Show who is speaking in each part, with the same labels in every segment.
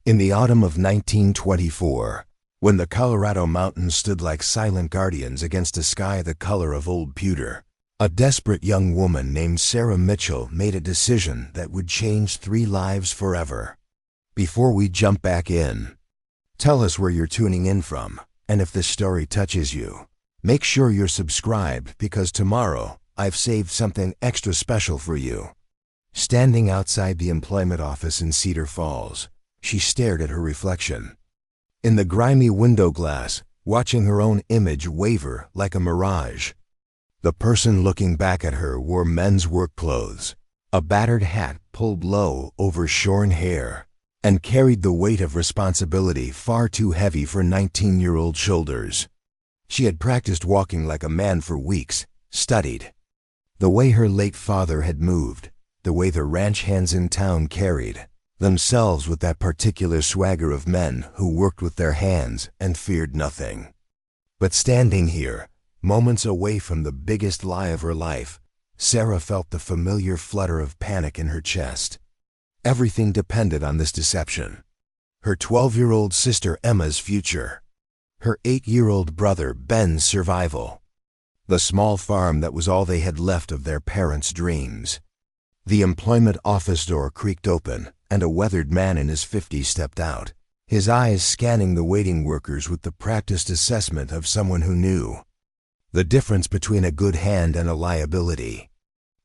Speaker 1: In the autumn of 1924, when the Colorado mountains stood like silent guardians against a sky the color of old pewter, a desperate young woman named Sarah Mitchell made a decision that would change 3 lives forever. Before we jump back in, tell us where you're tuning in from, and if this story touches you, make sure you're subscribed because tomorrow I've saved something extra special for you. Standing outside the employment office in Cedar Falls, she stared at her reflection. In the grimy window glass, watching her own image waver like a mirage. The person looking back at her wore men's work clothes, a battered hat pulled low over shorn hair, and carried the weight of responsibility far too heavy for 19-year-old shoulders. She had practiced walking like a man for weeks, studied the way her late father had moved, the way the ranch hands in town carried themselves with that particular swagger of men who worked with their hands and feared nothing. But standing here, moments away from the biggest lie of her life, Sarah felt the familiar flutter of panic in her chest. Everything depended on this deception. Her 12-year-old sister Emma's future. Her 8-year-old brother Ben's survival. The small farm that was all they had left of their parents' dreams. The employment office door creaked open, and a weathered man in his 50s stepped out, his eyes scanning the waiting workers with the practiced assessment of someone who knew the difference between a good hand and a liability.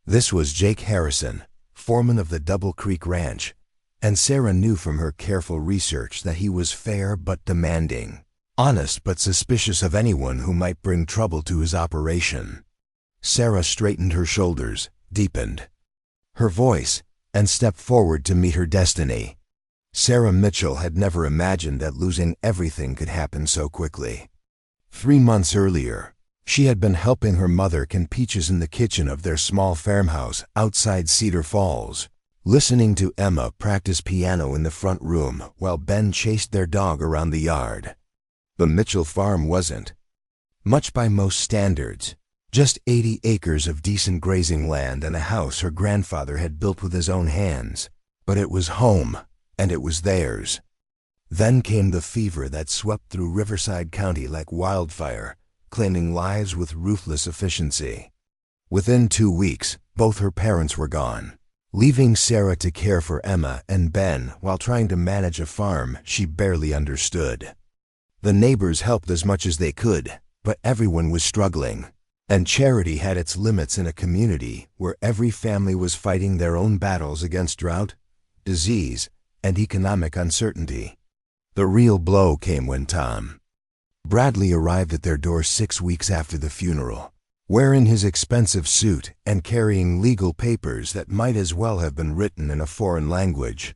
Speaker 1: This was Jake Harrison, foreman of the Double Creek Ranch, and Sarah knew from her careful research that he was fair but demanding, honest but suspicious of anyone who might bring trouble to his operation. Sarah straightened her shoulders, deepened her voice, and stepped forward to meet her destiny. Sarah Mitchell had never imagined that losing everything could happen so quickly. 3 months earlier, she had been helping her mother can peaches in the kitchen of their small farmhouse outside Cedar Falls, listening to Emma practice piano in the front room while Ben chased their dog around the yard. The Mitchell farm wasn't much by most standards, just 80 acres of decent grazing land and a house her grandfather had built with his own hands, but it was home, and it was theirs. Then came the fever that swept through Riverside County like wildfire, claiming lives with ruthless efficiency. Within 2 weeks, both her parents were gone, leaving Sarah to care for Emma and Ben while trying to manage a farm she barely understood. The neighbors helped as much as they could, but everyone was struggling, and charity had its limits in a community where every family was fighting their own battles against drought, disease, and economic uncertainty. The real blow came when Tom Bradley arrived at their door 6 weeks after the funeral, wearing his expensive suit and carrying legal papers that might as well have been written in a foreign language.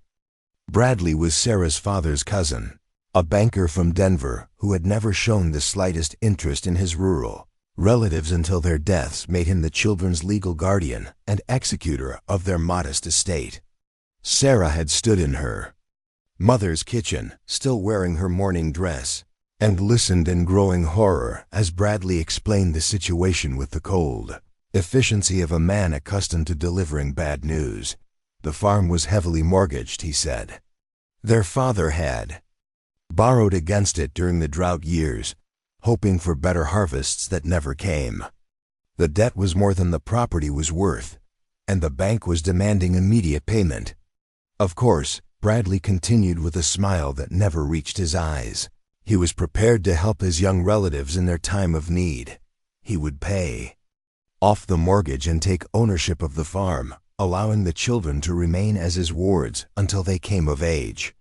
Speaker 1: Bradley was Sarah's father's cousin, a banker from Denver who had never shown the slightest interest in his rural relatives until their deaths made him the children's legal guardian and executor of their modest estate. Sarah had stood in her mother's kitchen, still wearing her morning dress, and listened in growing horror as Bradley explained the situation with the cold efficiency of a man accustomed to delivering bad news. The farm was heavily mortgaged, he said. Their father had borrowed against it during the drought years, hoping for better harvests that never came. The debt was more than the property was worth, and the bank was demanding immediate payment. Of course, Bradley continued with a smile that never reached his eyes. He was prepared to help his young relatives in their time of need. He would pay off the mortgage and take ownership of the farm, allowing the children to remain as his wards until they came of age.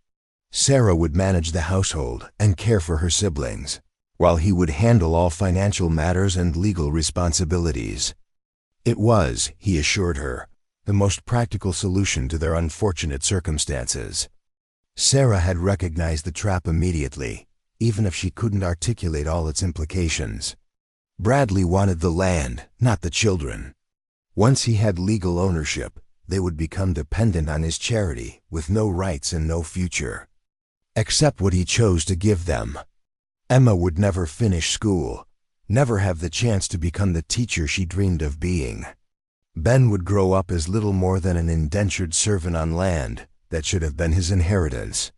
Speaker 1: Sarah would manage the household and care for her siblings, while he would handle all financial matters and legal responsibilities. It was, he assured her, the most practical solution to their unfortunate circumstances. Sarah had recognized the trap immediately, even if she couldn't articulate all its implications. Bradley wanted the land, not the children. Once he had legal ownership, they would become dependent on his charity with no rights and no future, except what he chose to give them. Emma would never finish school, never have the chance to become the teacher she dreamed of being. Ben would grow up as little more than an indentured servant on land that should have been his inheritance.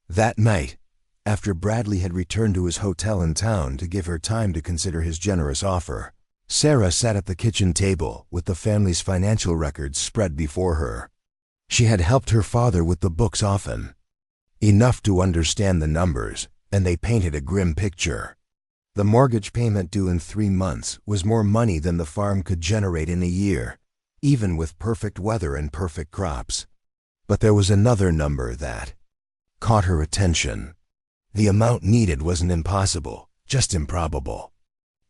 Speaker 1: That night, after Bradley had returned to his hotel in town to give her time to consider his generous offer, Sarah sat at the kitchen table with the family's financial records spread before her. She had helped her father with the books often, enough to understand the numbers, and they painted a grim picture. The mortgage payment due in 3 months was more money than the farm could generate in a year, even with perfect weather and perfect crops. But there was another number that caught her attention. The amount needed wasn't impossible, just improbable.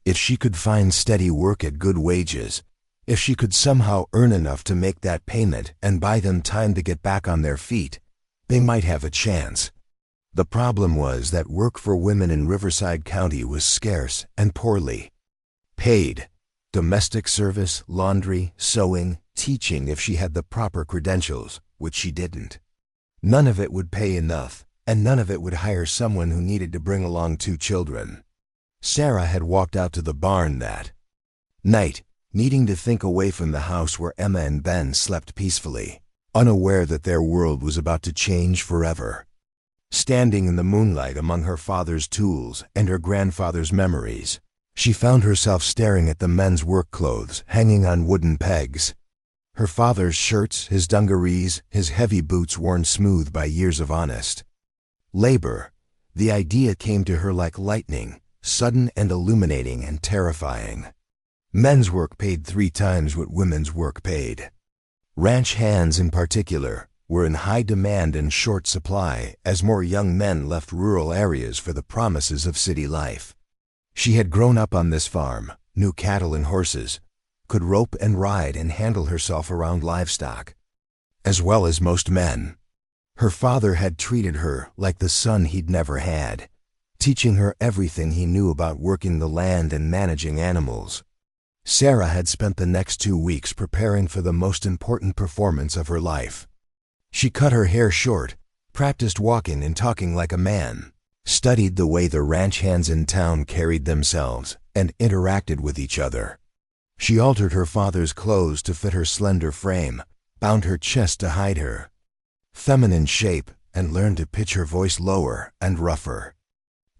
Speaker 1: If she could find steady work at good wages, if she could somehow earn enough to make that payment and buy them time to get back on their feet, they might have a chance. The problem was that work for women in Riverside County was scarce and poorly paid. Domestic service, laundry, sewing, teaching if she had the proper credentials, which she didn't. None of it would pay enough, and none of it would hire someone who needed to bring along 2 children. Sarah had walked out to the barn that night, needing to think away from the house where Emma and Ben slept peacefully, unaware that their world was about to change forever. Standing in the moonlight among her father's tools and her grandfather's memories, she found herself staring at the men's work clothes hanging on wooden pegs. Her father's shirts, his dungarees, his heavy boots worn smooth by years of honest labor. The idea came to her like lightning, sudden and illuminating and terrifying. Men's work paid 3 times what women's work paid. Ranch hands in particular were in high demand and short supply as more young men left rural areas for the promises of city life. She had grown up on this farm, knew cattle and horses, could rope and ride and handle herself around livestock, as well as most men. Her father had treated her like the son he'd never had, teaching her everything he knew about working the land and managing animals. Sarah had spent the next 2 weeks preparing for the most important performance of her life. She cut her hair short, practiced walking and talking like a man, studied the way the ranch hands in town carried themselves and interacted with each other. She altered her father's clothes to fit her slender frame, bound her chest to hide her feminine shape, and learned to pitch her voice lower and rougher.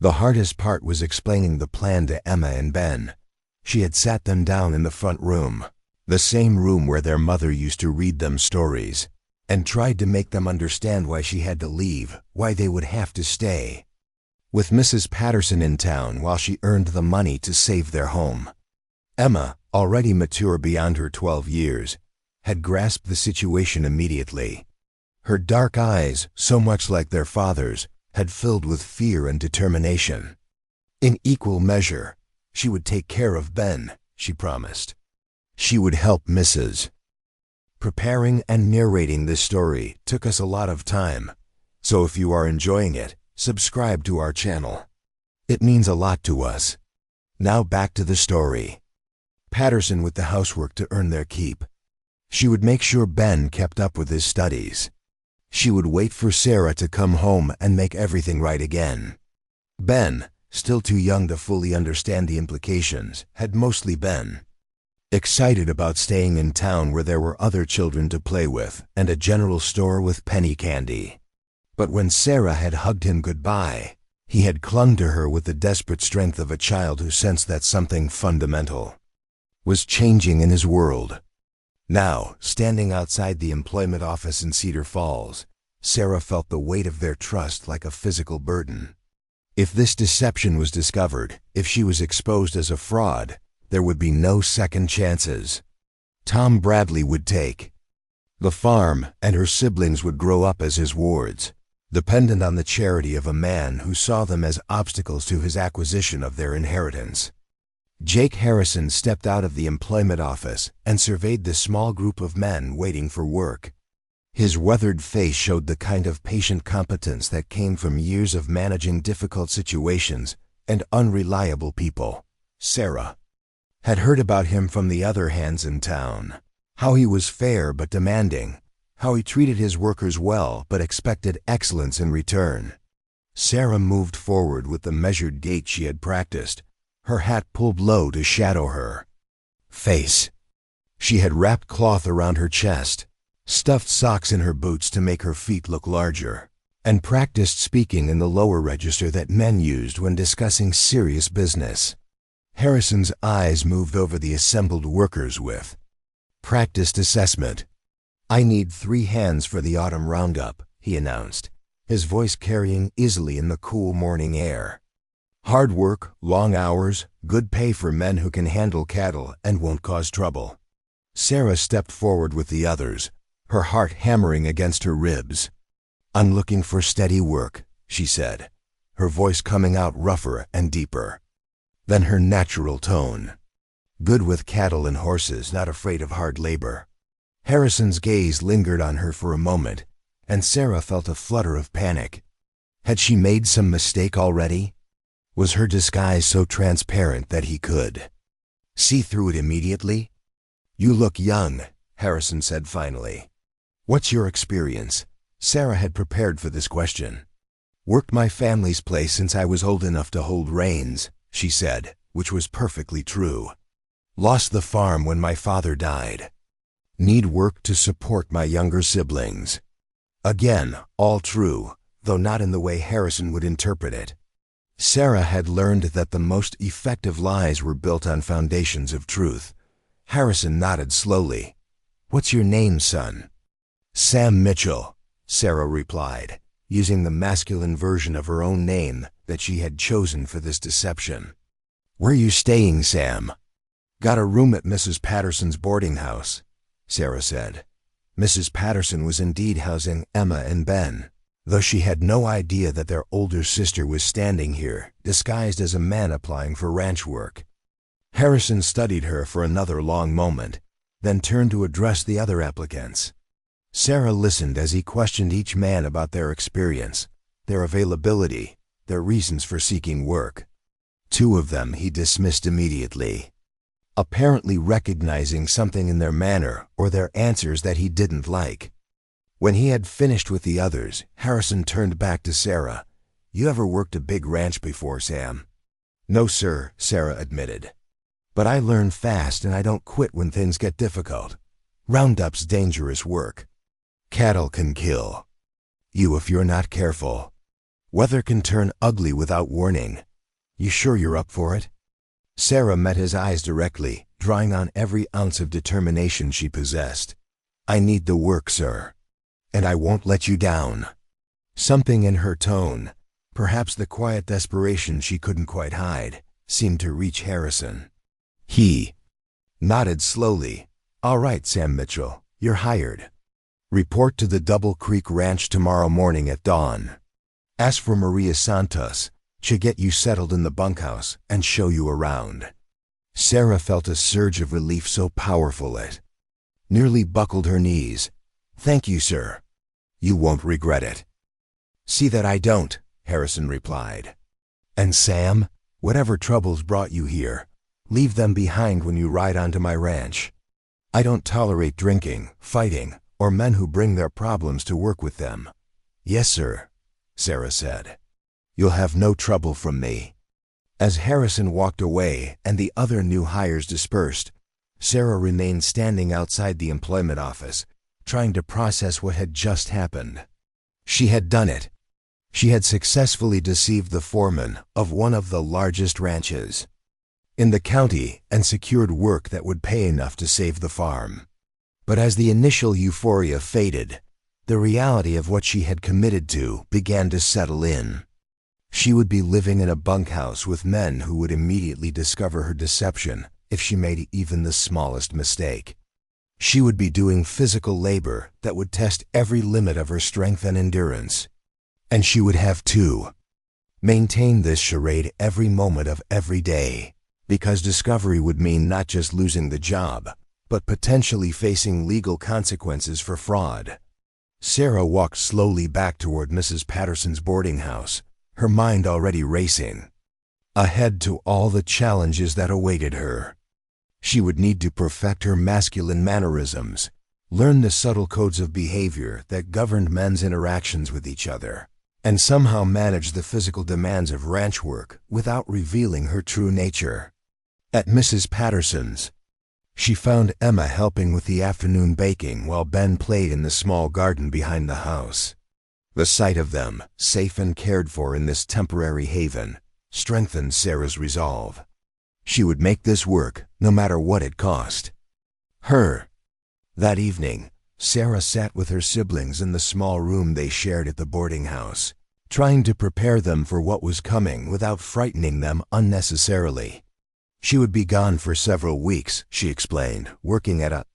Speaker 1: The hardest part was explaining the plan to Emma and Ben. She had sat them down in the front room, the same room where their mother used to read them stories, and tried to make them understand why she had to leave, why they would have to stay with Mrs. Patterson in town while she earned the money to save their home. Emma, already mature beyond her 12 years, had grasped the situation immediately. Her dark eyes, so much like their father's, had filled with fear and determination. In equal measure, she would take care of Ben, she promised. She would help Mrs. Preparing and narrating this story took us a lot of time, so if you are enjoying it, subscribe to our channel. It means a lot to us. Now back to the story. Patterson with the housework to earn their keep. She would make sure Ben kept up with his studies. She would wait for Sarah to come home and make everything right again. Ben, still too young to fully understand the implications, had mostly been excited about staying in town where there were other children to play with and a general store with penny candy. But when Sarah had hugged him goodbye, he had clung to her with the desperate strength of a child who sensed that something fundamental was changing in his world. Now, standing outside the employment office in Cedar Falls, Sarah felt the weight of their trust like a physical burden. If this deception was discovered, if she was exposed as a fraud, there would be no second chances. Tom Bradley would take the farm, and her siblings would grow up as his wards, dependent on the charity of a man who saw them as obstacles to his acquisition of their inheritance. Jake Harrison stepped out of the employment office and surveyed the small group of men waiting for work. His weathered face showed the kind of patient competence that came from years of managing difficult situations and unreliable people. Sarah had heard about him from the other hands in town, how he was fair but demanding, how he treated his workers well but expected excellence in return. Sarah moved forward with the measured gait she had practiced, her hat pulled low to shadow her face. She had wrapped cloth around her chest, stuffed socks in her boots to make her feet look larger. and practiced speaking in the lower register that men used when discussing serious business. Harrison's eyes moved over the assembled workers with practiced assessment. "I need 3 hands for the autumn roundup," he announced, his voice carrying easily in the cool morning air. "Hard work, long hours, good pay for men who can handle cattle and won't cause trouble." Sarah stepped forward with the others, her heart hammering against her ribs. "I'm looking for steady work," she said, her voice coming out rougher and deeper than her natural tone. "Good with cattle and horses, not afraid of hard labor." Harrison's gaze lingered on her for a moment, and Sarah felt a flutter of panic. Had she made some mistake already? Was her disguise so transparent that he could see through it immediately? "You look young," Harrison said finally. "What's your experience?" Sarah had prepared for this question. "Worked my family's place since I was old enough to hold reins," she said, which was perfectly true. "Lost the farm when my father died. Need work to support my younger siblings." Again, all true, though not in the way Harrison would interpret it. Sarah had learned that the most effective lies were built on foundations of truth. Harrison nodded slowly. "What's your name, son?" "Sam Mitchell," Sarah replied, using the masculine version of her own name that she had chosen for this deception. "Where you staying, Sam?" "Got a room at Mrs. Patterson's boarding house," Sarah said. Mrs. Patterson was indeed housing Emma and Ben, though she had no idea that their older sister was standing here, disguised as a man applying for ranch work. Harrison studied her for another long moment, then turned to address the other applicants. Sarah listened as he questioned each man about their experience, their availability, their reasons for seeking work. 2 of them he dismissed immediately, apparently recognizing something in their manner or their answers that he didn't like. When he had finished with the others, Harrison turned back to Sarah. "You ever worked a big ranch before, Sam?" "No, sir," Sarah admitted. "But I learn fast and I don't quit when things get difficult. Roundup's dangerous work. Cattle can kill you if you're not careful. Weather can turn ugly without warning. You sure you're up for it?" Sarah met his eyes directly, drawing on every ounce of determination she possessed. "I need the work, sir. And I won't let you down." Something in her tone, perhaps the quiet desperation she couldn't quite hide, seemed to reach Harrison. He nodded slowly. "All right, Sam Mitchell, you're hired. Report to the Double Creek Ranch tomorrow morning at dawn. Ask for Maria Santos. She'll get you settled in the bunkhouse and show you around." Sarah felt a surge of relief so powerful it nearly buckled her knees. "Thank you, sir. You won't regret it." "See that I don't," Harrison replied. "And Sam, whatever troubles brought you here, leave them behind when you ride onto my ranch. I don't tolerate drinking, fighting, or men who bring their problems to work with them." "Yes, sir," Sarah said. "You'll have no trouble from me." As Harrison walked away and the other new hires dispersed, Sarah remained standing outside the employment office, trying to process what had just happened. She had done it. She had successfully deceived the foreman of one of the largest ranches in the county and secured work that would pay enough to save the farm. But as the initial euphoria faded, the reality of what she had committed to began to settle in. She would be living in a bunkhouse with men who would immediately discover her deception if she made even the smallest mistake. She would be doing physical labor that would test every limit of her strength and endurance. And she would have to maintain this charade every moment of every day, because discovery would mean not just losing the job, but potentially facing legal consequences for fraud. Sarah walked slowly back toward Mrs. Patterson's boarding house, her mind already racing ahead to all the challenges that awaited her. She would need to perfect her masculine mannerisms, learn the subtle codes of behavior that governed men's interactions with each other, and somehow manage the physical demands of ranch work without revealing her true nature. At Mrs. Patterson's, she found Emma helping with the afternoon baking while Ben played in the small garden behind the house. The sight of them, safe and cared for in this temporary haven, strengthened Sarah's resolve. She would make this work, no matter what it cost her. That evening, Sarah sat with her siblings in the small room they shared at the boarding house, trying to prepare them for what was coming without frightening them unnecessarily. She would be gone for several weeks, she explained, working at a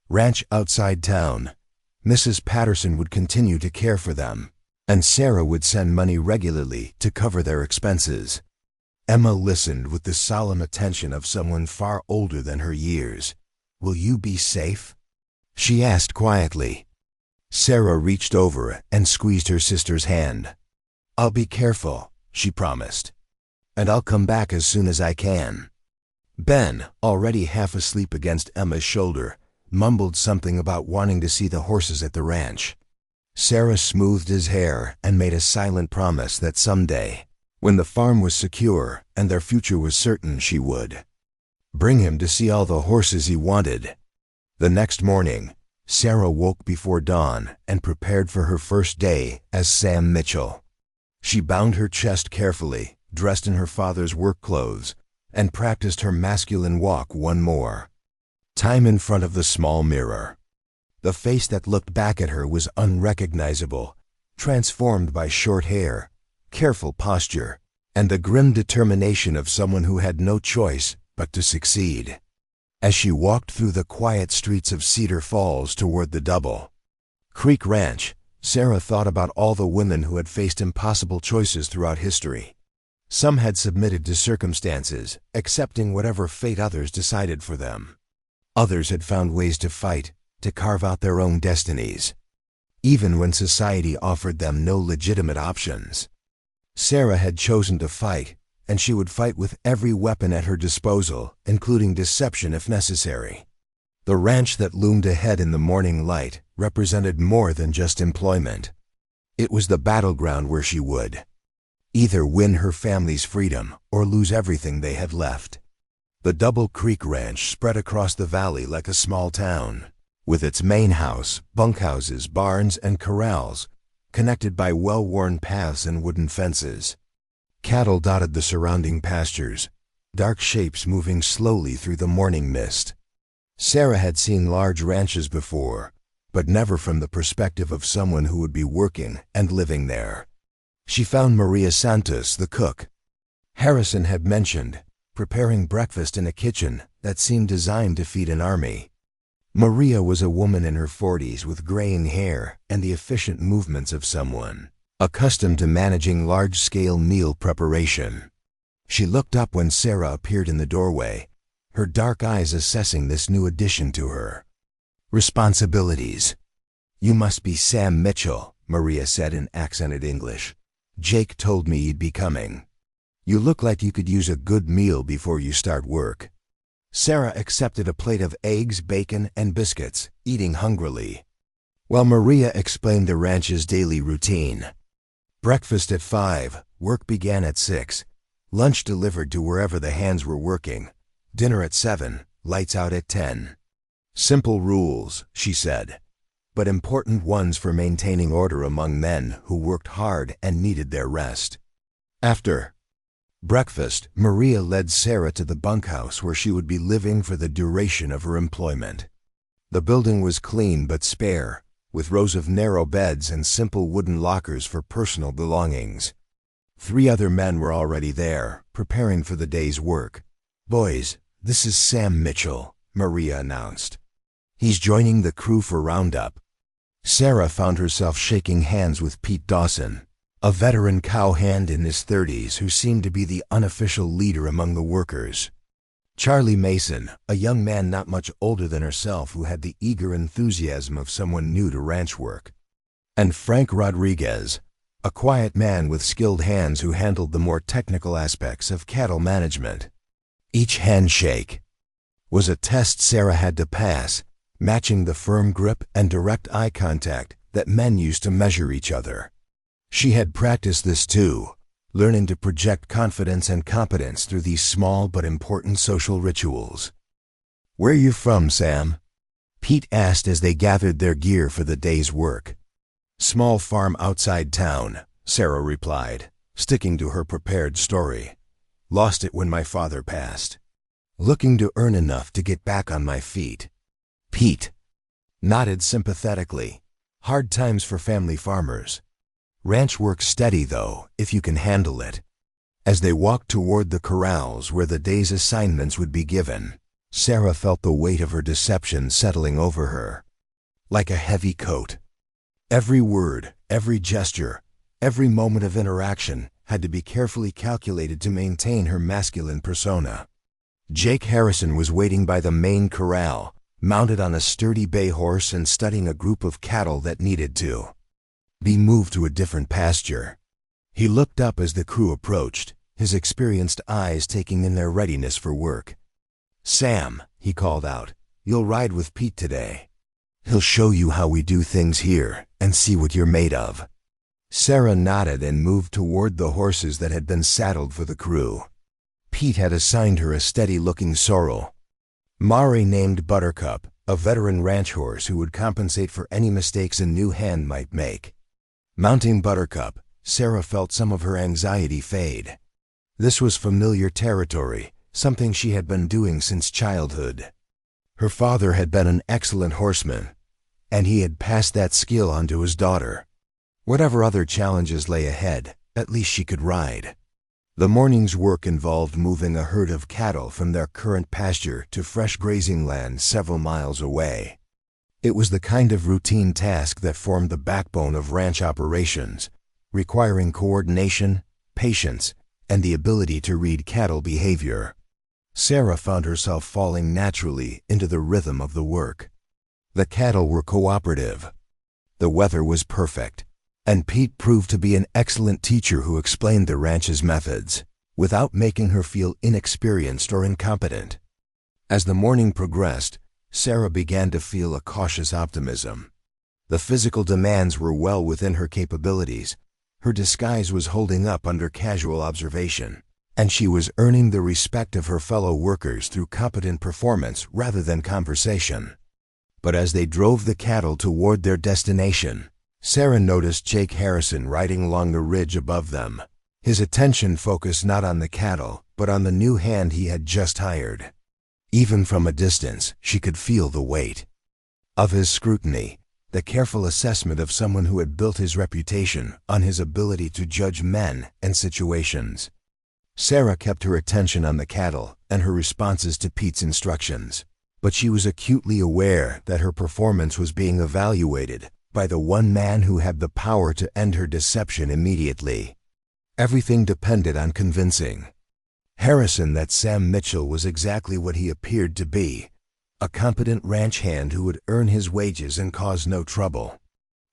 Speaker 1: ranch outside town. Mrs. Patterson would continue to care for them, and Sarah would send money regularly to cover their expenses. Emma listened with the solemn attention of someone far older than her years. "Will you be safe?" she asked quietly. Sarah reached over and squeezed her sister's hand. "I'll be careful," she promised, "and I'll come back as soon as I can." Ben, already half asleep against Emma's shoulder, mumbled something about wanting to see the horses at the ranch. Sarah smoothed his hair and made a silent promise that someday, when the farm was secure and their future was certain, she would bring him to see all the horses he wanted. The next morning, Sarah woke before dawn and prepared for her first day as Sam Mitchell. She bound her chest carefully, dressed in her father's work clothes, and practiced her masculine walk one more time in front of the small mirror. The face that looked back at her was unrecognizable, transformed by short hair, careful posture, and the grim determination of someone who had no choice but to succeed. As she walked through the quiet streets of Cedar Falls toward the Double Creek Ranch, Sarah thought about all the women who had faced impossible choices throughout history. Some had submitted to circumstances, accepting whatever fate others decided for them. Others had found ways to fight, to carve out their own destinies, even when society offered them no legitimate options. Sarah had chosen to fight, and she would fight with every weapon at her disposal, including deception if necessary. The ranch that loomed ahead in the morning light represented more than just employment. It was the battleground where she would either win her family's freedom or lose everything they had left. The Double Creek Ranch spread across the valley like a small town, with its main house, bunkhouses, barns, and corrals, connected by well-worn paths and wooden fences. Cattle dotted the surrounding pastures, dark shapes moving slowly through the morning mist. Sarah had seen large ranches before, but never from the perspective of someone who would be working and living there. She found Maria Santos, the cook Harrison had mentioned, preparing breakfast in a kitchen that seemed designed to feed an army. Maria was a woman in her 40s with graying hair and the efficient movements of someone accustomed to managing large-scale meal preparation. She looked up when Sarah appeared in the doorway, her dark eyes assessing this new addition to her responsibilities. "You must be Sam Mitchell," Maria said in accented English. "Jake told me you'd be coming. You look like you could use a good meal before you start work." Sarah accepted a plate of eggs, bacon, and biscuits, eating hungrily, while Maria explained the ranch's daily routine. Breakfast at 5, work began at 6, lunch delivered to wherever the hands were working, dinner at 7, lights out at 10. Simple rules, she said, but important ones for maintaining order among men who worked hard and needed their rest. After breakfast, Maria led Sarah to the bunkhouse where she would be living for the duration of her employment. The building was clean but spare, with rows of narrow beds and simple wooden lockers for personal belongings. 3 other men were already there, preparing for the day's work. "Boys, this is Sam Mitchell," Maria announced. "He's joining the crew for Roundup." Sarah found herself shaking hands with Pete Dawson, a veteran cowhand in his 30s who seemed to be the unofficial leader among the workers. Charlie Mason, a young man not much older than herself who had the eager enthusiasm of someone new to ranch work. And Frank Rodriguez, a quiet man with skilled hands who handled the more technical aspects of cattle management. Each handshake was a test Sarah had to pass, matching the firm grip and direct eye contact that men used to measure each other. She had practiced this too, learning to project confidence and competence through these small but important social rituals. "Where you from, Sam?" Pete asked as they gathered their gear for the day's work. Small farm outside town, Sarah replied, sticking to her prepared story. Lost it when my father passed. Looking to earn enough to get back on my feet. Pete nodded sympathetically. Hard times for family farmers. Ranch work's steady, though, if you can handle it. As they walked toward the corrals where the day's assignments would be given, Sarah felt the weight of her deception settling over her. Like a heavy coat. Every word, every gesture, every moment of interaction had to be carefully calculated to maintain her masculine persona. Jake Harrison was waiting by the main corral, mounted on a sturdy bay horse and studying a group of cattle that needed to be moved to a different pasture. He looked up as the crew approached, his experienced eyes taking in their readiness for work. "Sam," he called out, "you'll ride with Pete today. He'll show you how we do things here and see what you're made of." Sarah nodded and moved toward the horses that had been saddled for the crew. Pete had assigned her a steady-looking sorrel. Mari named Buttercup, a veteran ranch horse who would compensate for any mistakes a new hand might make. Mounting Buttercup, Sarah felt some of her anxiety fade. This was familiar territory, something she had been doing since childhood. Her father had been an excellent horseman, and he had passed that skill on to his daughter. Whatever other challenges lay ahead, at least she could ride. The morning's work involved moving a herd of cattle from their current pasture to fresh grazing land several miles away. It was the kind of routine task that formed the backbone of ranch operations, requiring coordination, patience, and the ability to read cattle behavior. Sarah found herself falling naturally into the rhythm of the work. The cattle were cooperative. The weather was perfect, and Pete proved to be an excellent teacher who explained the ranch's methods, without making her feel inexperienced or incompetent. As the morning progressed, Sarah began to feel a cautious optimism. The physical demands were well within her capabilities, her disguise was holding up under casual observation, and she was earning the respect of her fellow workers through competent performance rather than conversation. But as they drove the cattle toward their destination, Sarah noticed Jake Harrison riding along the ridge above them, his attention focused not on the cattle, but on the new hand he had just hired. Even from a distance, she could feel the weight of his scrutiny, the careful assessment of someone who had built his reputation on his ability to judge men and situations. Sarah kept her attention on the cattle and her responses to Pete's instructions, but she was acutely aware that her performance was being evaluated by the one man who had the power to end her deception immediately. Everything depended on convincing Harrison that Sam Mitchell was exactly what he appeared to be, a competent ranch hand who would earn his wages and cause no trouble.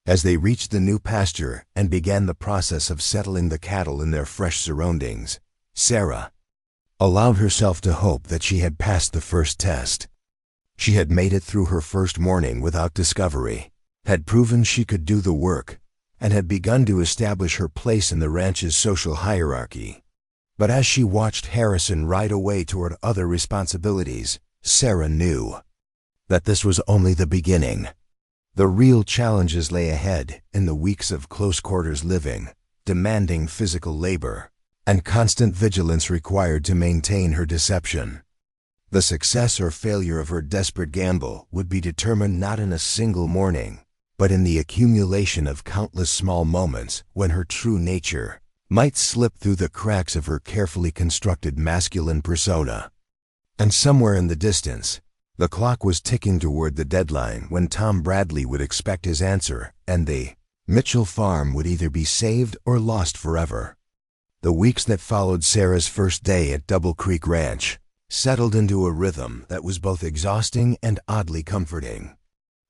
Speaker 1: As they reached the new pasture and began the process of settling the cattle in their fresh surroundings, Sarah allowed herself to hope that she had passed the first test. She had made it through her first morning without discovery, had proven she could do the work, and had begun to establish her place in the ranch's social hierarchy. But as she watched Harrison ride away toward other responsibilities, Sarah knew that this was only the beginning. The real challenges lay ahead in the weeks of close-quarters living, demanding physical labor, and constant vigilance required to maintain her deception. The success or failure of her desperate gamble would be determined not in a single morning, but in the accumulation of countless small moments when her true nature might slip through the cracks of her carefully constructed masculine persona. And somewhere in the distance, the clock was ticking toward the deadline when Tom Bradley would expect his answer, and the Mitchell farm would either be saved or lost forever. The weeks that followed Sarah's first day at Double Creek Ranch settled into a rhythm that was both exhausting and oddly comforting.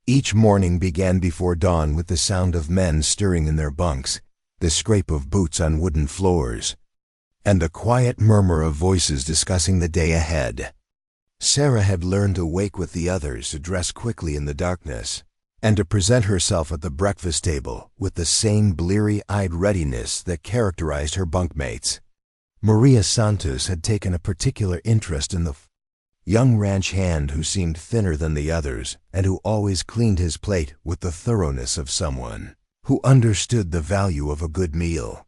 Speaker 1: Each morning began before dawn with the sound of men stirring in their bunks, the scrape of boots on wooden floors, and the quiet murmur of voices discussing the day ahead. Sarah had learned to wake with the others, to dress quickly in the darkness, and to present herself at the breakfast table with the same bleary-eyed readiness that characterized her bunkmates. Maria Santos had taken a particular interest in the young ranch hand who seemed thinner than the others and who always cleaned his plate with the thoroughness of someone who understood the value of a good meal.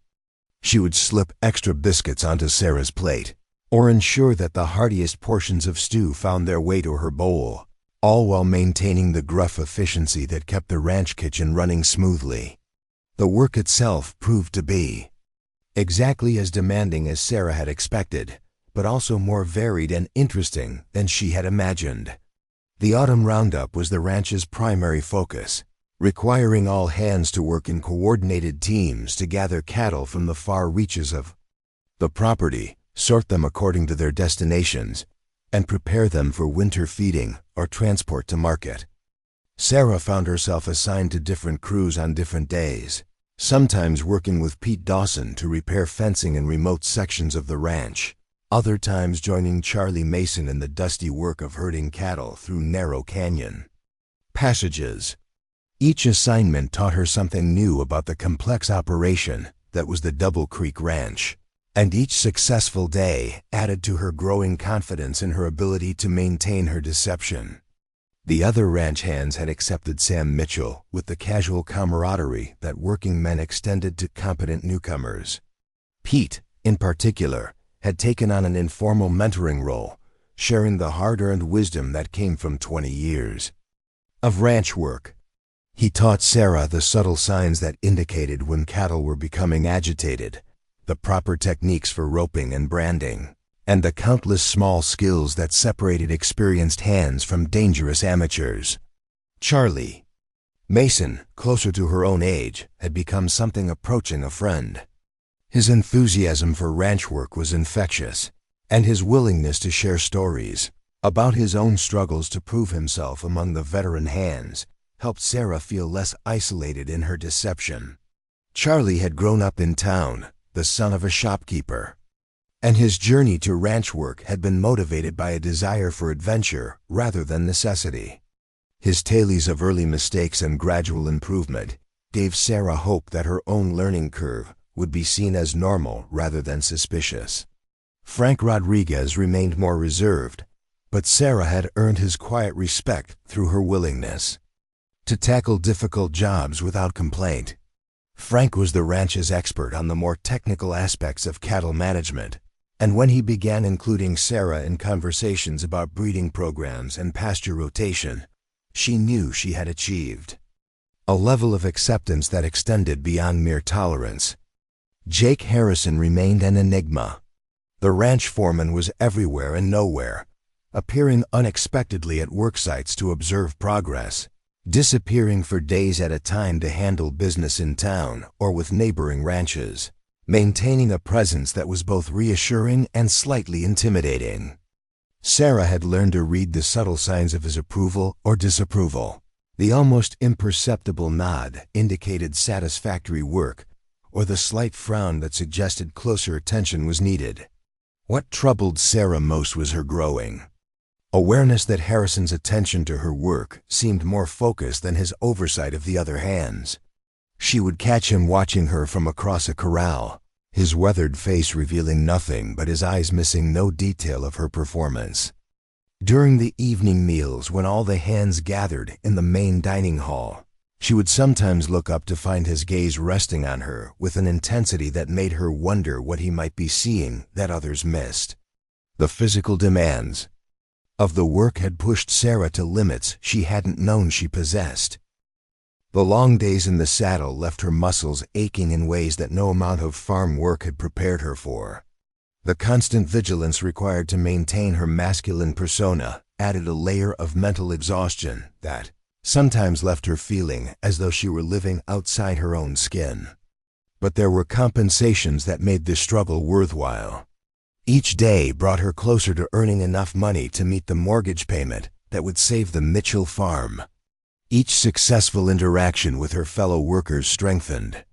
Speaker 1: She would slip extra biscuits onto Sarah's plate, or ensure that the heartiest portions of stew found their way to her bowl, all while maintaining the gruff efficiency that kept the ranch kitchen running smoothly. The work itself proved to be exactly as demanding as Sarah had expected, but also more varied and interesting than she had imagined. The autumn roundup was the ranch's primary focus, requiring all hands to work in coordinated teams to gather cattle from the far reaches of the property, sort them according to their destinations, and prepare them for winter feeding or transport to market. Sarah found herself assigned to different crews on different days, sometimes working with Pete Dawson to repair fencing in remote sections of the ranch, other times joining Charlie Mason in the dusty work of herding cattle through narrow canyon passages. Each assignment taught her something new about the complex operation that was the Double Creek Ranch, and each successful day added to her growing confidence in her ability to maintain her deception. The other ranch hands had accepted Sam Mitchell with the casual camaraderie that working men extended to competent newcomers. Pete, in particular, had taken on an informal mentoring role, sharing the hard-earned wisdom that came from 20 years of ranch work. He taught Sarah the subtle signs that indicated when cattle were becoming agitated, the proper techniques for roping and branding, and the countless small skills that separated experienced hands from dangerous amateurs. Charlie Mason, closer to her own age, had become something approaching a friend. His enthusiasm for ranch work was infectious, and his willingness to share stories about his own struggles to prove himself among the veteran hands helped Sarah feel less isolated in her deception. Charlie had grown up in town, the son of a shopkeeper, and his journey to ranch work had been motivated by a desire for adventure rather than necessity. His tales of early mistakes and gradual improvement gave Sarah hope that her own learning curve would be seen as normal rather than suspicious. Frank Rodriguez remained more reserved, but Sarah had earned his quiet respect through her willingness to tackle difficult jobs without complaint. Frank was the ranch's expert on the more technical aspects of cattle management, and when he began including Sarah in conversations about breeding programs and pasture rotation, she knew she had achieved a level of acceptance that extended beyond mere tolerance. Jake Harrison remained an enigma. The ranch foreman was everywhere and nowhere, appearing unexpectedly at work sites to observe progress, disappearing for days at a time to handle business in town or with neighboring ranches, maintaining a presence that was both reassuring and slightly intimidating. Sarah had learned to read the subtle signs of his approval or disapproval. The almost imperceptible nod indicated satisfactory work, or the slight frown that suggested closer attention was needed. What troubled Sarah most was her growing awareness that Harrison's attention to her work seemed more focused than his oversight of the other hands. She would catch him watching her from across a corral, his weathered face revealing nothing but his eyes missing no detail of her performance. During the evening meals, when all the hands gathered in the main dining hall, she would sometimes look up to find his gaze resting on her with an intensity that made her wonder what he might be seeing that others missed. The physical demands of the work had pushed Sarah to limits she hadn't known she possessed. The long days in the saddle left her muscles aching in ways that no amount of farm work had prepared her for. The constant vigilance required to maintain her masculine persona added a layer of mental exhaustion that sometimes left her feeling as though she were living outside her own skin. But there were compensations that made the struggle worthwhile. Each day brought her closer to earning enough money to meet the mortgage payment that would save the Mitchell farm. Each successful interaction with her fellow workers strengthened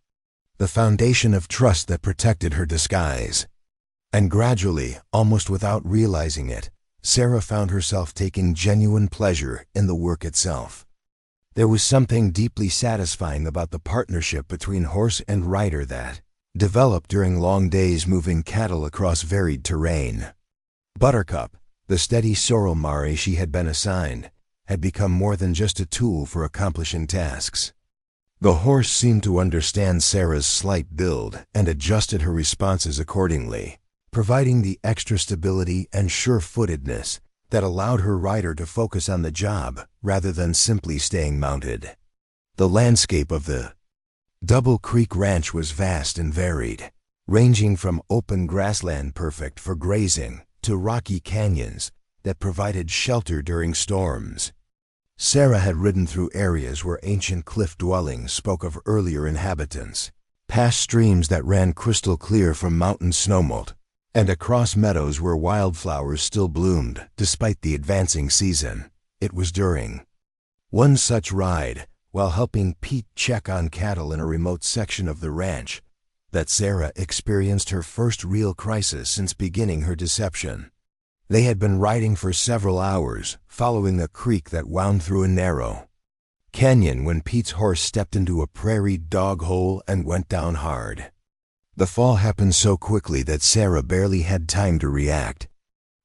Speaker 1: the foundation of trust that protected her disguise. And gradually, almost without realizing it, Sarah found herself taking genuine pleasure in the work itself. There was something deeply satisfying about the partnership between horse and rider that developed during long days moving cattle across varied terrain. Buttercup, the steady sorrel mare she had been assigned, had become more than just a tool for accomplishing tasks. The horse seemed to understand Sarah's slight build and adjusted her responses accordingly, providing the extra stability and sure-footedness that allowed her rider to focus on the job rather than simply staying mounted. The landscape of the Double Creek Ranch was vast and varied, ranging from open grassland perfect for grazing to rocky canyons that provided shelter during storms. Sarah had ridden through areas where ancient cliff dwellings spoke of earlier inhabitants, past streams that ran crystal clear from mountain snowmelt, and across meadows where wildflowers still bloomed despite the advancing season. It was during one such ride, while helping Pete check on cattle in a remote section of the ranch, that Sarah experienced her first real crisis since beginning her deception. They had been riding for several hours, following a creek that wound through a narrow canyon when Pete's horse stepped into a prairie dog hole and went down hard. The fall happened so quickly that Sarah barely had time to react.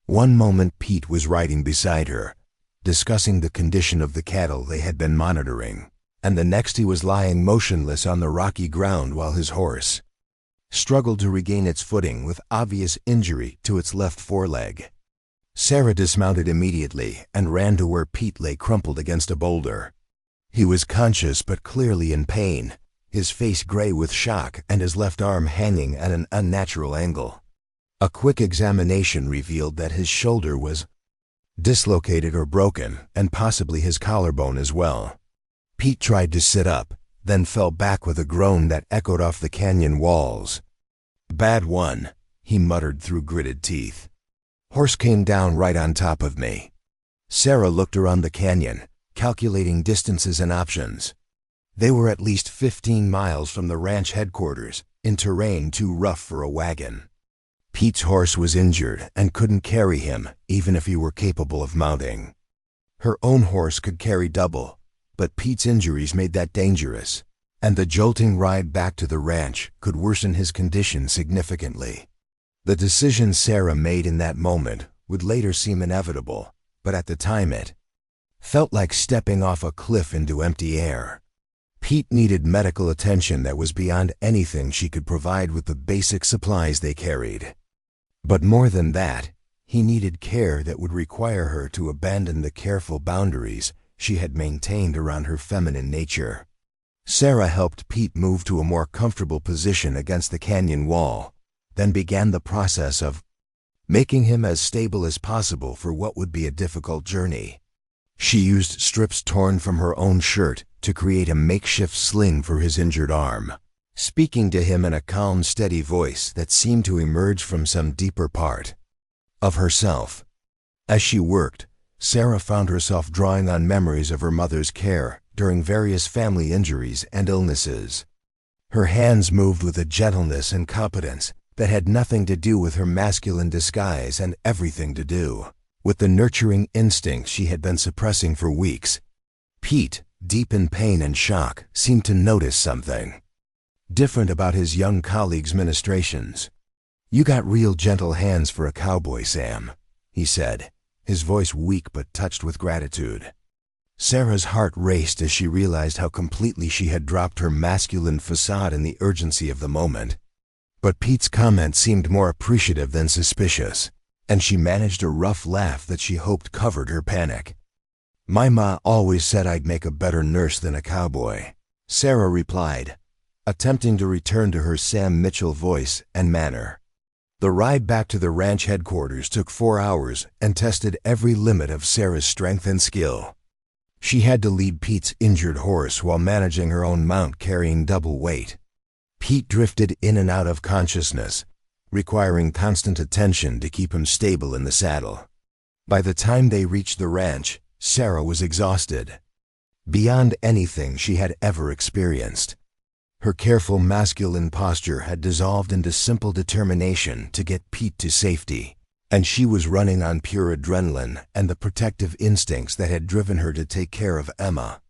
Speaker 1: One moment Pete was riding beside her, discussing the condition of the cattle they had been monitoring, and the next he was lying motionless on the rocky ground while his horse struggled to regain its footing with obvious injury to its left foreleg. Sarah dismounted immediately and ran to where Pete lay crumpled against a boulder. He was conscious but clearly in pain, his face gray with shock and his left arm hanging at an unnatural angle. A quick examination revealed that his shoulder was dislocated or broken, and possibly his collarbone as well. Pete tried to sit up, then fell back with a groan that echoed off the canyon walls. "Bad one," he muttered through gritted teeth. "Horse came down right on top of me." Sarah looked around the canyon, calculating distances and options. They were at least 15 miles from the ranch headquarters, in terrain too rough for a wagon. Pete's horse was injured and couldn't carry him, even if he were capable of mounting. Her own horse could carry double, but Pete's injuries made that dangerous, and the jolting ride back to the ranch could worsen his condition significantly. The decision Sarah made in that moment would later seem inevitable, but at the time it felt like stepping off a cliff into empty air. Pete needed medical attention that was beyond anything she could provide with the basic supplies they carried. But more than that, he needed care that would require her to abandon the careful boundaries she had maintained around her feminine nature. Sarah helped Pete move to a more comfortable position against the canyon wall, then began the process of making him as stable as possible for what would be a difficult journey. She used strips torn from her own shirt to create a makeshift sling for his injured arm, speaking to him in a calm, steady voice that seemed to emerge from some deeper part of herself. As she worked, Sarah found herself drawing on memories of her mother's care during various family injuries and illnesses. Her hands moved with a gentleness and competence that had nothing to do with her masculine disguise and everything to do with the nurturing instincts she had been suppressing for weeks. Pete, deep in pain and shock, seemed to notice something different about his young colleague's ministrations. "You got real gentle hands for a cowboy, Sam," he said, his voice weak but touched with gratitude. Sarah's heart raced as she realized how completely she had dropped her masculine facade in the urgency of the moment. But Pete's comment seemed more appreciative than suspicious, and she managed a rough laugh that she hoped covered her panic. "My ma always said I'd make a better nurse than a cowboy," Sarah replied, attempting to return to her Sam Mitchell voice and manner. The ride back to the ranch headquarters took 4 hours and tested every limit of Sarah's strength and skill. She had to lead Pete's injured horse while managing her own mount carrying double weight. Pete drifted in and out of consciousness, requiring constant attention to keep him stable in the saddle. By the time they reached the ranch, Sarah was exhausted, beyond anything she had ever experienced. Her careful masculine posture had dissolved into simple determination to get Pete to safety, and she was running on pure adrenaline and the protective instincts that had driven her to take care of Emma.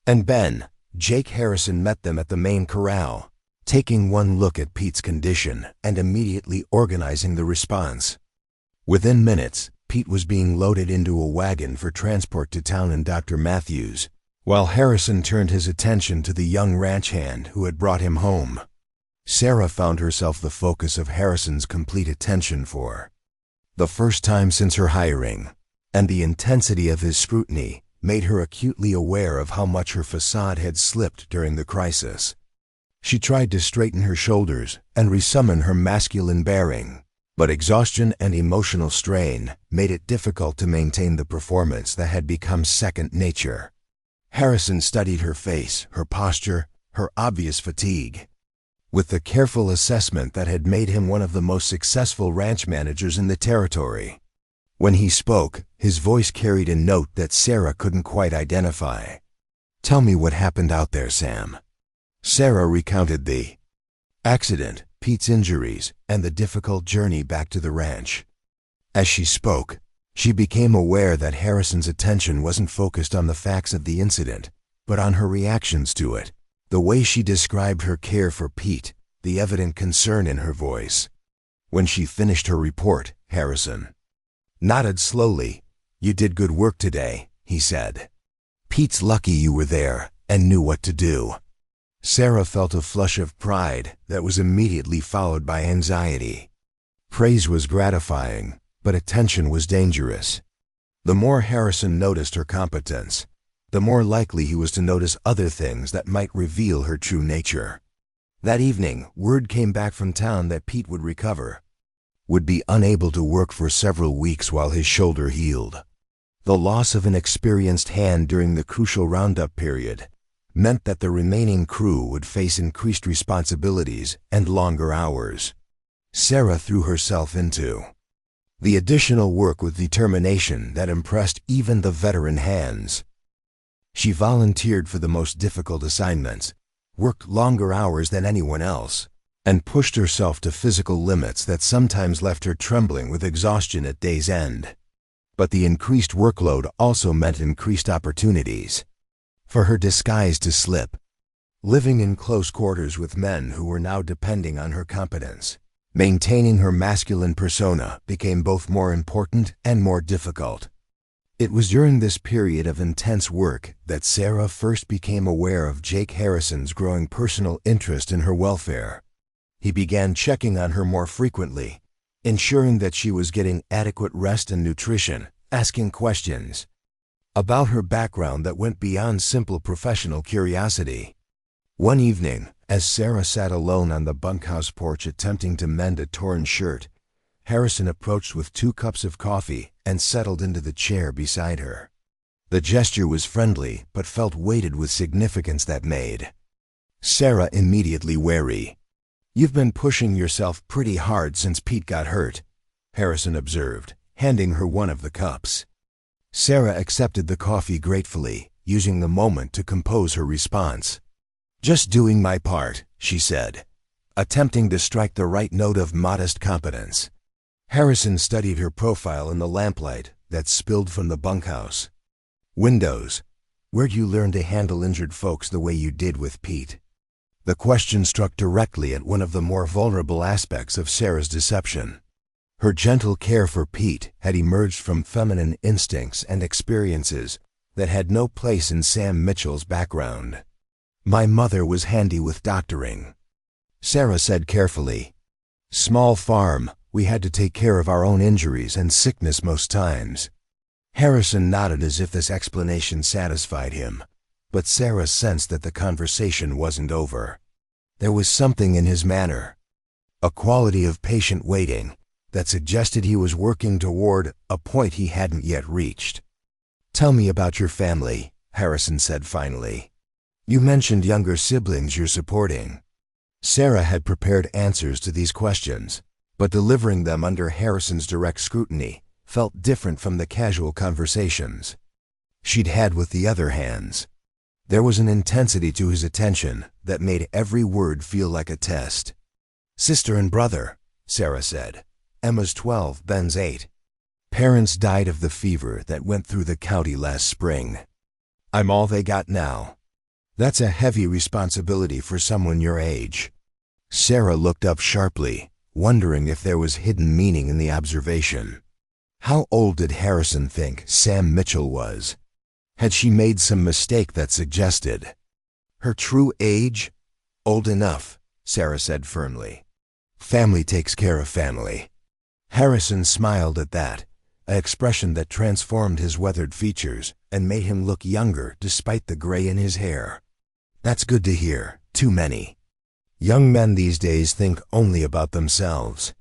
Speaker 1: And Ben, Jake Harrison, met them at the main corral, taking one look at Pete's condition and immediately organizing the response. Within minutes, Pete was being loaded into a wagon for transport to town, and Dr. Matthews, while Harrison turned his attention to the young ranch hand who had brought him home. Sarah found herself the focus of Harrison's complete attention for the first time since her hiring, and the intensity of his scrutiny made her acutely aware of how much her facade had slipped during the crisis. She tried to straighten her shoulders and resummon her masculine bearing, but exhaustion and emotional strain made it difficult to maintain the performance that had become second nature. Harrison studied her face, her posture, her obvious fatigue. With the careful assessment that had made him one of the most successful ranch managers in the territory. When he spoke, his voice carried a note that Sarah couldn't quite identify. "Tell me what happened out there, Sam." Sarah recounted the accident, Pete's injuries, and the difficult journey back to the ranch. As she spoke, she became aware that Harrison's attention wasn't focused on the facts of the incident, but on her reactions to it, the way she described her care for Pete, the evident concern in her voice. When she finished her report, Harrison nodded slowly. "You did good work today," he said. "Pete's lucky you were there and knew what to do." Sarah felt a flush of pride that was immediately followed by anxiety. Praise was gratifying, but attention was dangerous. The more Harrison noticed her competence, the more likely he was to notice other things that might reveal her true nature. That evening, word came back from town that Pete would recover, would be unable to work for several weeks while his shoulder healed. The loss of an experienced hand during the crucial roundup period meant that the remaining crew would face increased responsibilities and longer hours. Sarah threw herself into the additional work with determination that impressed even the veteran hands. She volunteered for the most difficult assignments, worked longer hours than anyone else, and pushed herself to physical limits that sometimes left her trembling with exhaustion at day's end. But the increased workload also meant increased opportunities for her disguise to slip. Living in close quarters with men who were now depending on her competence, maintaining her masculine persona became both more important and more difficult. It was during this period of intense work that Sarah first became aware of Jake Harrison's growing personal interest in her welfare. He began checking on her more frequently, ensuring that she was getting adequate rest and nutrition, asking questions about her background that went beyond simple professional curiosity. One evening, as Sarah sat alone on the bunkhouse porch attempting to mend a torn shirt, Harrison approached with 2 cups of coffee and settled into the chair beside her. The gesture was friendly, but felt weighted with significance that made Sarah immediately wary. "You've been pushing yourself pretty hard since Pete got hurt," Harrison observed, handing her one of the cups. Sarah accepted the coffee gratefully, using the moment to compose her response. "Just doing my part," she said, attempting to strike the right note of modest competence. Harrison studied her profile in the lamplight that spilled from the bunkhouse windows. "Where'd you learn to handle injured folks the way you did with Pete?" The question struck directly at one of the more vulnerable aspects of Sarah's deception. Her gentle care for Pete had emerged from feminine instincts and experiences that had no place in Sam Mitchell's background. "My mother was handy with doctoring," Sarah said carefully. "Small farm, we had to take care of our own injuries and sickness most times." Harrison nodded as if this explanation satisfied him, but Sarah sensed that the conversation wasn't over. There was something in his manner, a quality of patient waiting, that suggested he was working toward a point he hadn't yet reached. "Tell me about your family," Harrison said finally. "You mentioned younger siblings you're supporting." Sarah had prepared answers to these questions, but delivering them under Harrison's direct scrutiny felt different from the casual conversations she'd had with the other hands. There was an intensity to his attention that made every word feel like a test. "Sister and brother," Sarah said. "Emma's 12, Ben's 8. Parents died of the fever that went through the county last spring. I'm all they got now." "That's a heavy responsibility for someone your age." Sarah looked up sharply, wondering if there was hidden meaning in the observation. How old did Harrison think Sam Mitchell was? Had she made some mistake that suggested her true age? Old enough, Sarah said firmly. Family takes care of family. Harrison smiled at that, an expression that transformed his weathered features and made him look younger despite the gray in his hair. That's good to hear. Too many young men these days think only about themselves.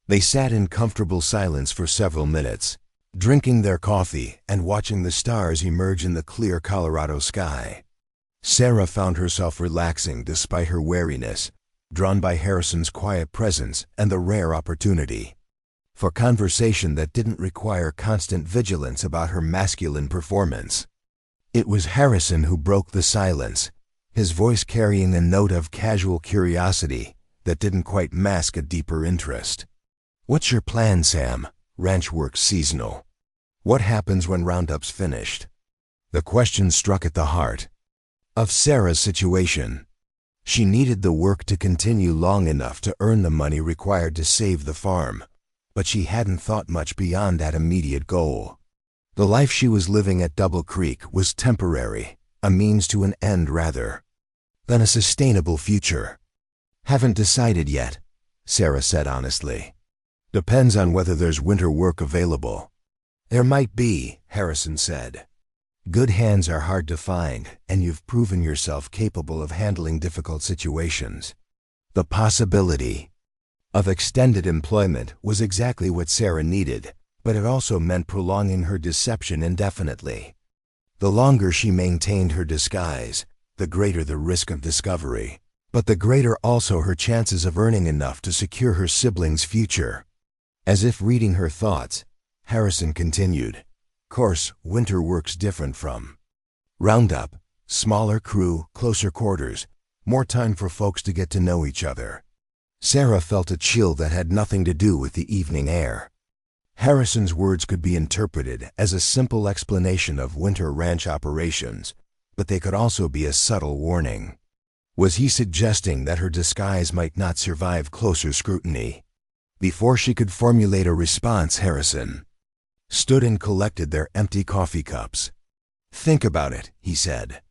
Speaker 1: They sat in comfortable silence for several minutes, drinking their coffee and watching the stars emerge in the clear Colorado sky. Sarah found herself relaxing despite her wariness, drawn by Harrison's quiet presence and the rare opportunity for conversation that didn't require constant vigilance about her masculine performance. It was Harrison who broke the silence, his voice carrying a note of casual curiosity that didn't quite mask a deeper interest. What's your plan, Sam? Ranch work's seasonal. What happens when Roundup's finished? The question struck at the heart of Sarah's situation. She needed the work to continue long enough to earn the money required to save the farm, but she hadn't thought much beyond that immediate goal. The life she was living at Double Creek was temporary, a means to an end rather than a sustainable future. Haven't decided yet, Sarah said honestly. Depends on whether there's winter work available. There might be, Harrison said. Good hands are hard to find, and you've proven yourself capable of handling difficult situations. The possibility of extended employment was exactly what Sarah needed, but it also meant prolonging her deception indefinitely. The longer she maintained her disguise, the greater the risk of discovery, but the greater also her chances of earning enough to secure her siblings' future. As if reading her thoughts, Harrison continued, "Course, winter work's different from Roundup. Smaller crew, closer quarters, more time for folks to get to know each other." Sarah felt a chill that had nothing to do with the evening air. Harrison's words could be interpreted as a simple explanation of winter ranch operations, but they could also be a subtle warning. Was he suggesting that her disguise might not survive closer scrutiny? Before she could formulate a response, Harrison stood and collected their empty coffee cups. "Think about it," he said.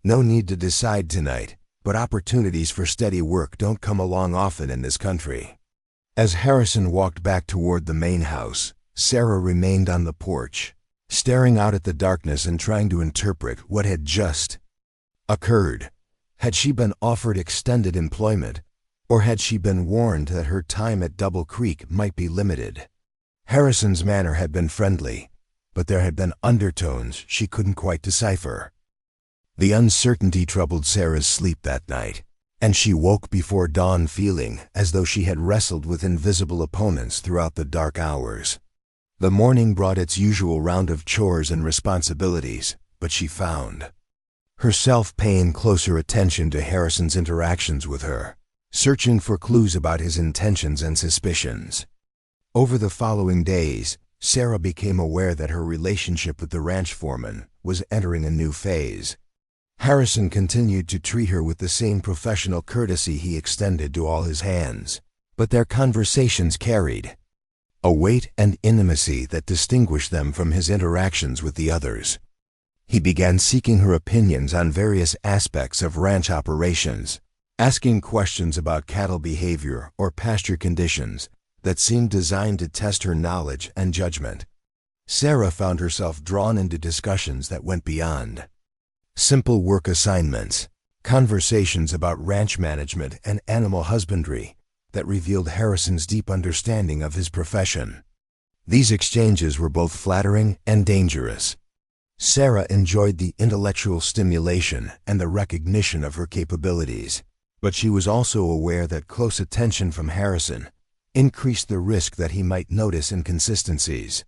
Speaker 1: "No need to decide tonight, but opportunities for steady work don't come along often in this country." As Harrison walked back toward the main house, Sarah remained on the porch, staring out at the darkness and trying to interpret what had just occurred. Had she been offered extended employment, or had she been warned that her time at Double Creek might be limited? Harrison's manner had been friendly, but there had been undertones she couldn't quite decipher. The uncertainty troubled Sarah's sleep that night, and she woke before dawn feeling as though she had wrestled with invisible opponents throughout the dark hours. The morning brought its usual round of chores and responsibilities, but she found herself paying closer attention to Harrison's interactions with her, searching for clues about his intentions and suspicions. Over the following days, Sarah became aware that her relationship with the ranch foreman was entering a new phase. Harrison continued to treat her with the same professional courtesy he extended to all his hands, but their conversations carried a weight and intimacy that distinguished them from his interactions with the others. He began seeking her opinions on various aspects of ranch operations, asking questions about cattle behavior or pasture conditions that seemed designed to test her knowledge and judgment. Sarah found herself drawn into discussions that went beyond simple work assignments, conversations about ranch management and animal husbandry that revealed Harrison's deep understanding of his profession. These exchanges were both flattering and dangerous. Sarah enjoyed the intellectual stimulation and the recognition of her capabilities, but she was also aware that close attention from Harrison increased the risk that he might notice inconsistencies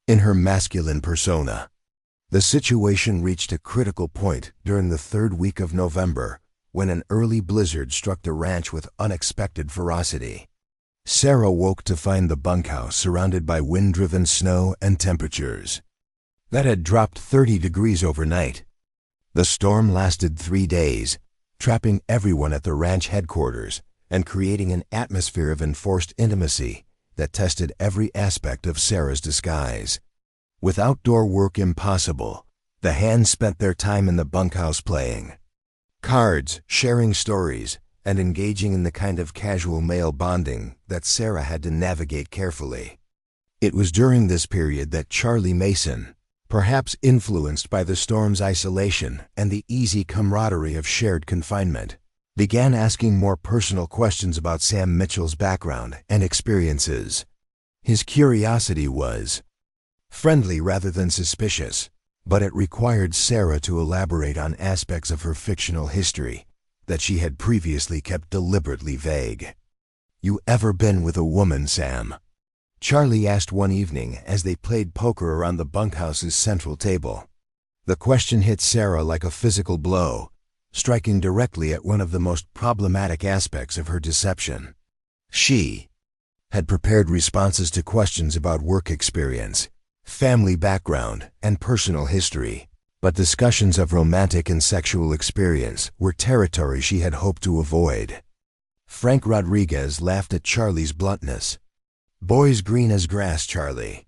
Speaker 1: in her masculine persona. The situation reached a critical point during the third week of November when an early blizzard struck the ranch with unexpected ferocity. Sarah woke to find the bunkhouse surrounded by wind-driven snow and temperatures that had dropped 30 degrees overnight. The storm lasted 3 days, trapping everyone at the ranch headquarters and creating an atmosphere of enforced intimacy that tested every aspect of Sarah's disguise. With outdoor work impossible, The hands spent their time in the bunkhouse playing cards, sharing stories, and engaging in the kind of casual male bonding that Sarah had to navigate carefully. It was during this period that Charlie Mason, perhaps influenced by the storm's isolation and the easy camaraderie of shared confinement, began asking more personal questions about Sam Mitchell's background and experiences. His curiosity was friendly rather than suspicious, but it required Sarah to elaborate on aspects of her fictional history that she had previously kept deliberately vague. "You ever been with a woman, Sam?" Charlie asked one evening as they played poker around the bunkhouse's central table. The question hit Sarah like a physical blow, striking directly at one of the most problematic aspects of her deception. She had prepared responses to questions about work experience, family background, and personal history, but discussions of romantic and sexual experience were territory she had hoped to avoid. Frank Rodriguez laughed at Charlie's bluntness. "Boy's green as grass, Charlie.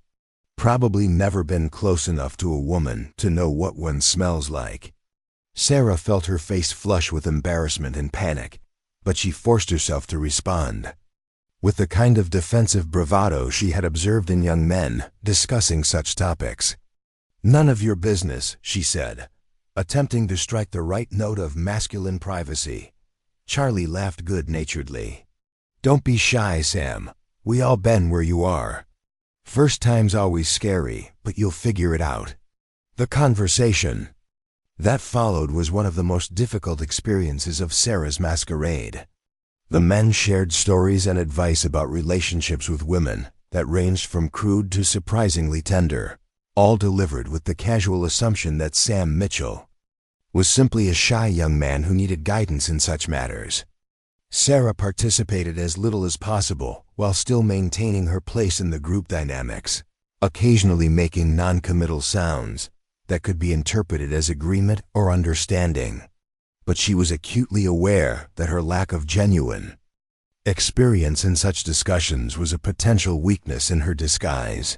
Speaker 1: Probably never been close enough to a woman to know what one smells like." Sarah felt her face flush with embarrassment and panic, but she forced herself to respond with the kind of defensive bravado she had observed in young men discussing such topics. "None of your business," she said, attempting to strike the right note of masculine privacy. Charlie laughed good-naturedly. "Don't be shy, Sam. We all been where you are. First time's always scary, but you'll figure it out." The conversation that followed was one of the most difficult experiences of Sarah's masquerade. The men shared stories and advice about relationships with women that ranged from crude to surprisingly tender, all delivered with the casual assumption that Sam Mitchell was simply a shy young man who needed guidance in such matters. Sarah participated as little as possible while still maintaining her place in the group dynamics, occasionally making non-committal sounds that could be interpreted as agreement or understanding. But she was acutely aware that her lack of genuine experience in such discussions was a potential weakness in her disguise.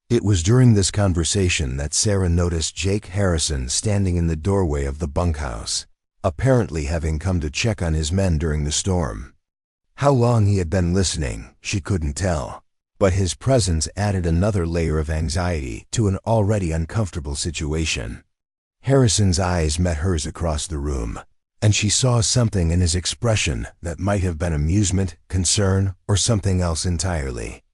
Speaker 1: It was during this conversation that Sarah noticed Jake Harrison standing in the doorway of the bunkhouse, apparently having come to check on his men during the storm. How long he had been listening, she couldn't tell, but his presence added another layer of anxiety to an already uncomfortable situation. Harrison's eyes met hers across the room, and she saw something in his expression that might have been amusement, concern, or something else entirely.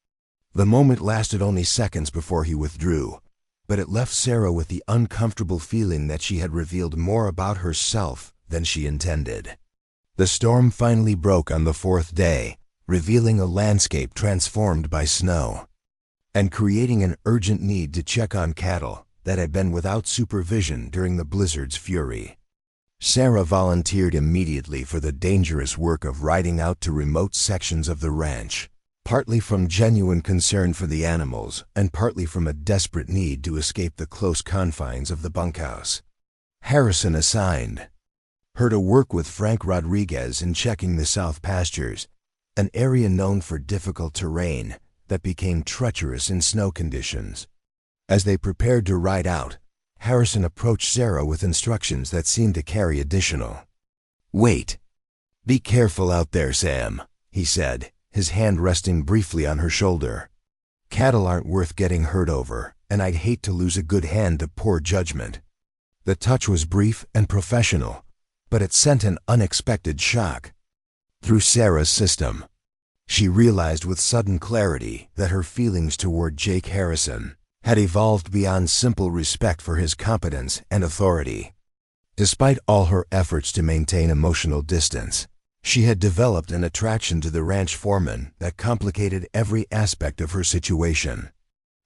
Speaker 1: The moment lasted only seconds before he withdrew, but it left Sarah with the uncomfortable feeling that she had revealed more about herself than she intended. The storm finally broke on the fourth day, revealing a landscape transformed by snow, and creating an urgent need to check on cattle that had been without supervision during the blizzard's fury. Sarah volunteered immediately for the dangerous work of riding out to remote sections of the ranch, partly from genuine concern for the animals and partly from a desperate need to escape the close confines of the bunkhouse. Harrison assigned her to work with Frank Rodriguez in checking the south pastures, an area known for difficult terrain that became treacherous in snow conditions. As they prepared to ride out, Harrison approached Sarah with instructions that seemed to carry additional weight. "Be careful out there, Sam," he said, his hand resting briefly on her shoulder. "Cattle aren't worth getting hurt over, and I'd hate to lose a good hand to poor judgment." The touch was brief and professional, but it sent an unexpected shock through Sarah's system. She realized with sudden clarity that her feelings toward Jake Harrison had evolved beyond simple respect for his competence and authority. Despite all her efforts to maintain emotional distance, she had developed an attraction to the ranch foreman that complicated every aspect of her situation.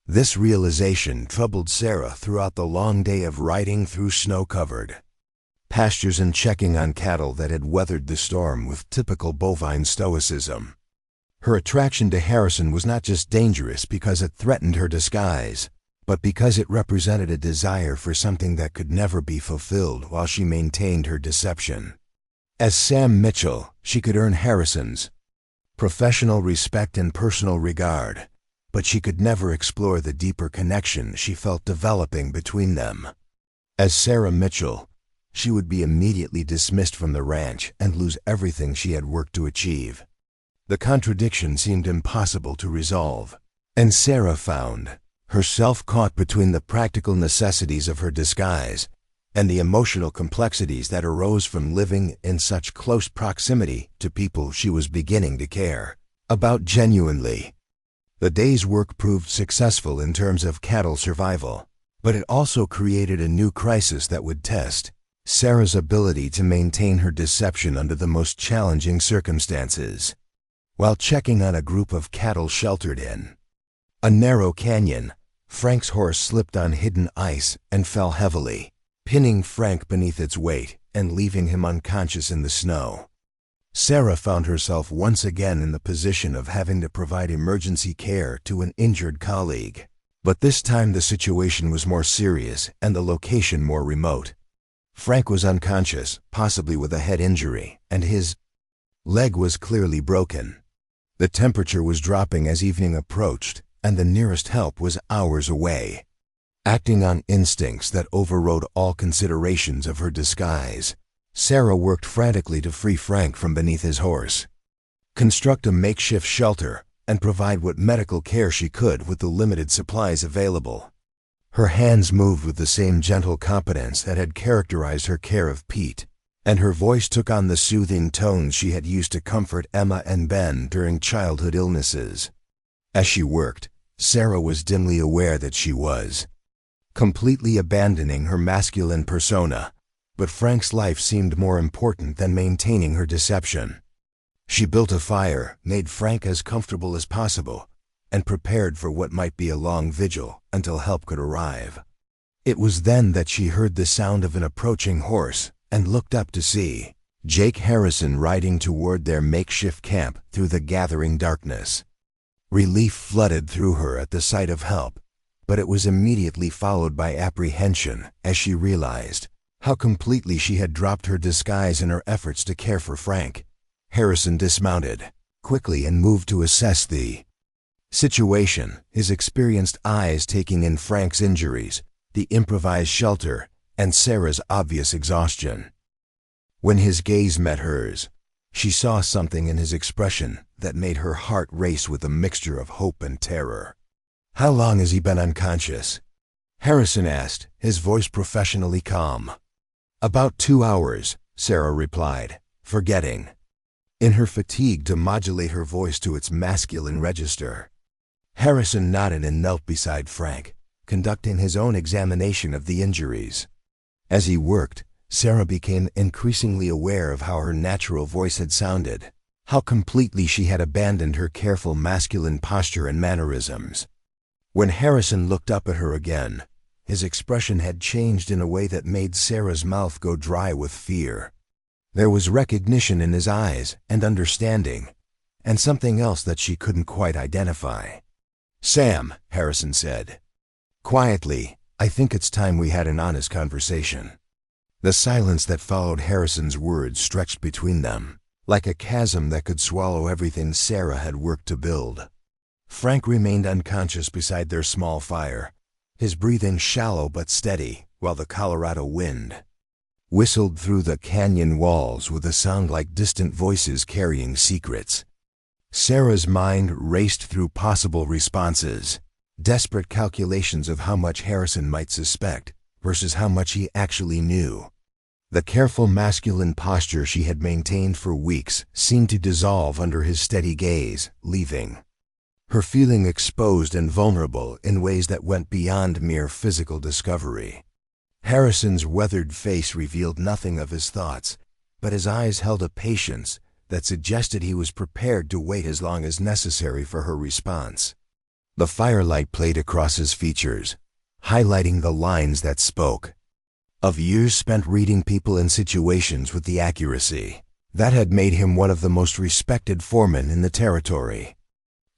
Speaker 1: This realization troubled Sarah throughout the long day of riding through snow-covered pastures and checking on cattle that had weathered the storm with typical bovine stoicism. Her attraction to Harrison was not just dangerous because it threatened her disguise, but because it represented a desire for something that could never be fulfilled while she maintained her deception. As Sam Mitchell, she could earn Harrison's professional respect and personal regard, but she could never explore the deeper connection she felt developing between them. As Sarah Mitchell, she would be immediately dismissed from the ranch and lose everything she had worked to achieve. The contradiction seemed impossible to resolve, and Sarah found herself caught between the practical necessities of her disguise and the emotional complexities that arose from living in such close proximity to people she was beginning to care about genuinely. The day's work proved successful in terms of cattle survival, but it also created a new crisis that would test Sarah's ability to maintain her deception under the most challenging circumstances. While checking on a group of cattle sheltered in a narrow canyon, Frank's horse slipped on hidden ice and fell heavily, pinning Frank beneath its weight and leaving him unconscious in the snow. Sarah found herself once again in the position of having to provide emergency care to an injured colleague. But this time the situation was more serious and the location more remote. Frank was unconscious, possibly with a head injury, and his leg was clearly broken. The temperature was dropping as evening approached, and the nearest help was hours away. Acting on instincts that overrode all considerations of her disguise, Sarah worked frantically to free Frank from beneath his horse, construct a makeshift shelter, and provide what medical care she could with the limited supplies available. Her hands moved with the same gentle competence that had characterized her care of Pete, and her voice took on the soothing tones she had used to comfort Emma and Ben during childhood illnesses. As she worked, Sarah was dimly aware that she was completely abandoning her masculine persona, but Frank's life seemed more important than maintaining her deception. She built a fire, made Frank as comfortable as possible, and prepared for what might be a long vigil until help could arrive. It was then that she heard the sound of an approaching horse and looked up to see Jake Harrison riding toward their makeshift camp through the gathering darkness. Relief flooded through her at the sight of help, but it was immediately followed by apprehension as she realized how completely she had dropped her disguise in her efforts to care for Frank. Harrison dismounted quickly and moved to assess the situation, his experienced eyes taking in Frank's injuries, the improvised shelter, and Sarah's obvious exhaustion. When his gaze met hers, she saw something in his expression that made her heart race with a mixture of hope and terror. "How long has he been unconscious?" Harrison asked, his voice professionally calm. "About 2 hours," Sarah replied, forgetting in her fatigue to modulate her voice to its masculine register. Harrison nodded and knelt beside Frank, conducting his own examination of the injuries. As he worked, Sarah became increasingly aware of how her natural voice had sounded, how completely she had abandoned her careful masculine posture and mannerisms. When Harrison looked up at her again, his expression had changed in a way that made Sarah's mouth go dry with fear. There was recognition in his eyes and understanding, and something else that she couldn't quite identify. "Sam," Harrison said quietly, "I think it's time we had an honest conversation." The silence that followed Harrison's words stretched between them, like a chasm that could swallow everything Sarah had worked to build. Frank remained unconscious beside their small fire, his breathing shallow but steady, while the Colorado wind whistled through the canyon walls with a sound like distant voices carrying secrets. Sarah's mind raced through possible responses, desperate calculations of how much Harrison might suspect versus how much he actually knew. The careful masculine posture she had maintained for weeks seemed to dissolve under his steady gaze, leaving her feeling exposed and vulnerable in ways that went beyond mere physical discovery. Harrison's weathered face revealed nothing of his thoughts, but his eyes held a patience that suggested he was prepared to wait as long as necessary for her response. The firelight played across his features, highlighting the lines that spoke of years spent reading people and situations with the accuracy that had made him one of the most respected foremen in the territory.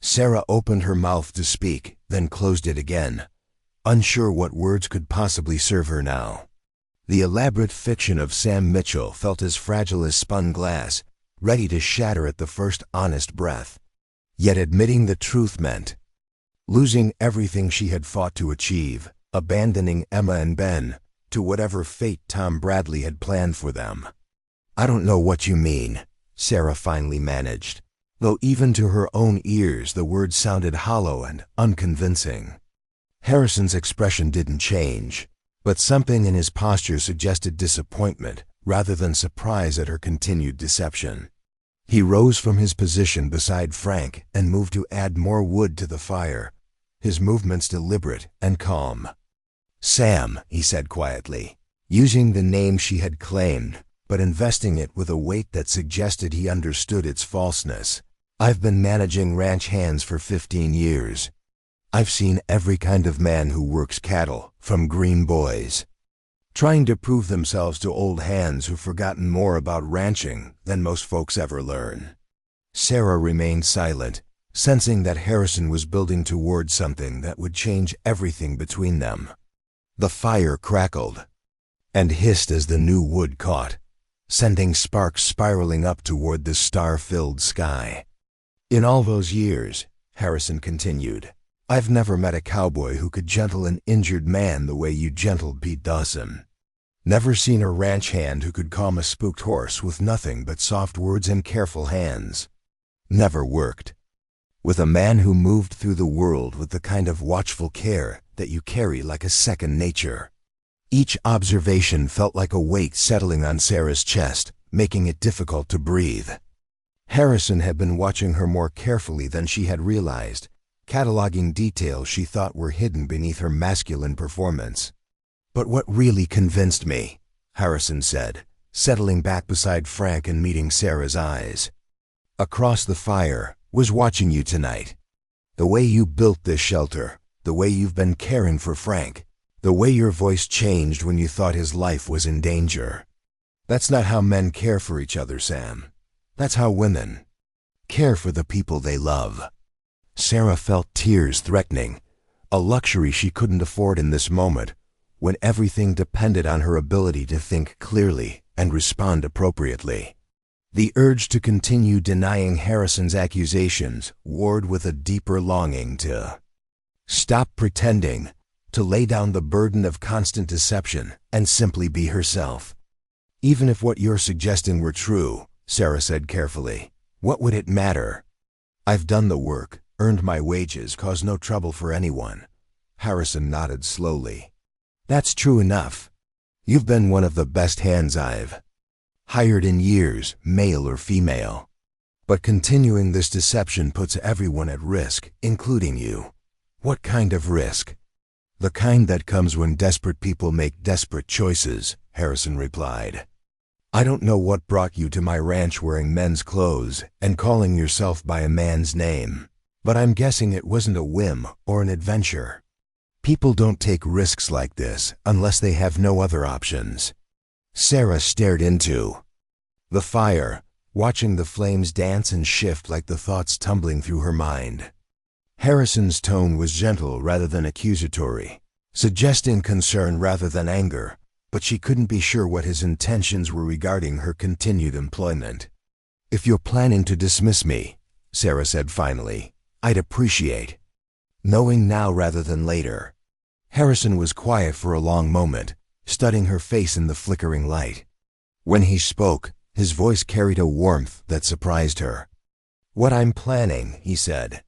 Speaker 1: Sarah opened her mouth to speak, then closed it again, unsure what words could possibly serve her now. The elaborate fiction of Sam Mitchell felt as fragile as spun glass, ready to shatter at the first honest breath. Yet admitting the truth meant losing everything she had fought to achieve, abandoning Emma and Ben, to whatever fate Tom Bradley had planned for them. "I don't know what you mean," Sarah finally managed, though even to her own ears the words sounded hollow and unconvincing. Harrison's expression didn't change, but something in his posture suggested disappointment rather than surprise at her continued deception. He rose from his position beside Frank and moved to add more wood to the fire, his movements deliberate and calm. "Sam," he said quietly, using the name she had claimed, but investing it with a weight that suggested he understood its falseness. "I've been managing ranch hands for 15 years. I've seen every kind of man who works cattle, from green boys trying to prove themselves to old hands who've forgotten more about ranching than most folks ever learn." Sarah remained silent, sensing that Harrison was building toward something that would change everything between them. The fire crackled and hissed as the new wood caught, sending sparks spiraling up toward the star-filled sky. "In all those years," Harrison continued, "I've never met a cowboy who could gentle an injured man the way you gentled Pete Dawson. Never seen a ranch hand who could calm a spooked horse with nothing but soft words and careful hands. Never worked with a man who moved through the world with the kind of watchful care that you carry like a second nature." Each observation felt like a weight settling on Sarah's chest, making it difficult to breathe. Harrison had been watching her more carefully than she had realized, cataloging details she thought were hidden beneath her masculine performance. "But what really convinced me," Harrison said, settling back beside Frank and meeting Sarah's eyes across the fire, "was watching you tonight. The way you built this shelter, the way you've been caring for Frank, the way your voice changed when you thought his life was in danger. That's not how men care for each other, Sam. That's how women care for the people they love." Sarah felt tears threatening, a luxury she couldn't afford in this moment, when everything depended on her ability to think clearly and respond appropriately. The urge to continue denying Harrison's accusations warred with a deeper longing to stop pretending, to lay down the burden of constant deception and simply be herself. "Even if what you're suggesting were true," Sarah said carefully, "what would it matter? I've done the work, earned my wages, caused no trouble for anyone." Harrison nodded slowly. "That's true enough. You've been one of the best hands I've hired in years, male or female. But continuing this deception puts everyone at risk, including you." "What kind of risk?" "The kind that comes when desperate people make desperate choices," Harrison replied. "I don't know what brought you to my ranch wearing men's clothes and calling yourself by a man's name, but I'm guessing it wasn't a whim or an adventure. People don't take risks like this unless they have no other options." Sarah stared into the fire, watching the flames dance and shift like the thoughts tumbling through her mind. Harrison's tone was gentle rather than accusatory, suggesting concern rather than anger, but she couldn't be sure what his intentions were regarding her continued employment. "If you're planning to dismiss me," Sarah said finally, "I'd appreciate knowing now rather than later." Harrison was quiet for a long moment, studying her face in the flickering light. When he spoke, his voice carried a warmth that surprised her. "What I'm planning," he said,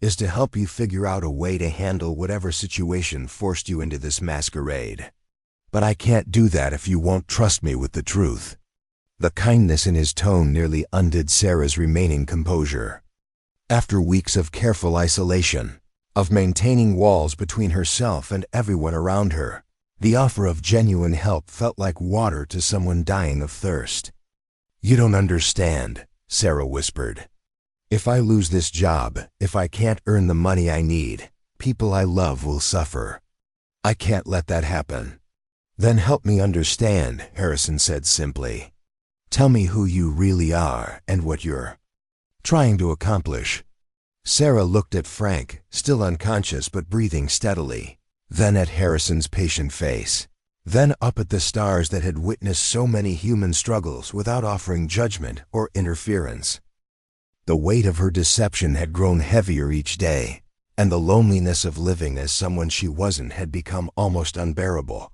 Speaker 1: "is to help you figure out a way to handle whatever situation forced you into this masquerade. But I can't do that if you won't trust me with the truth." The kindness in his tone nearly undid Sarah's remaining composure. After weeks of careful isolation, of maintaining walls between herself and everyone around her, the offer of genuine help felt like water to someone dying of thirst. "You don't understand," Sarah whispered. "If I lose this job, if I can't earn the money I need, people I love will suffer. I can't let that happen." "Then help me understand," Harrison said simply. "Tell me who you really are and what you're trying to accomplish." Sarah looked at Frank, still unconscious but breathing steadily, then at Harrison's patient face, then up at the stars that had witnessed so many human struggles without offering judgment or interference. The weight of her deception had grown heavier each day, and the loneliness of living as someone she wasn't had become almost unbearable.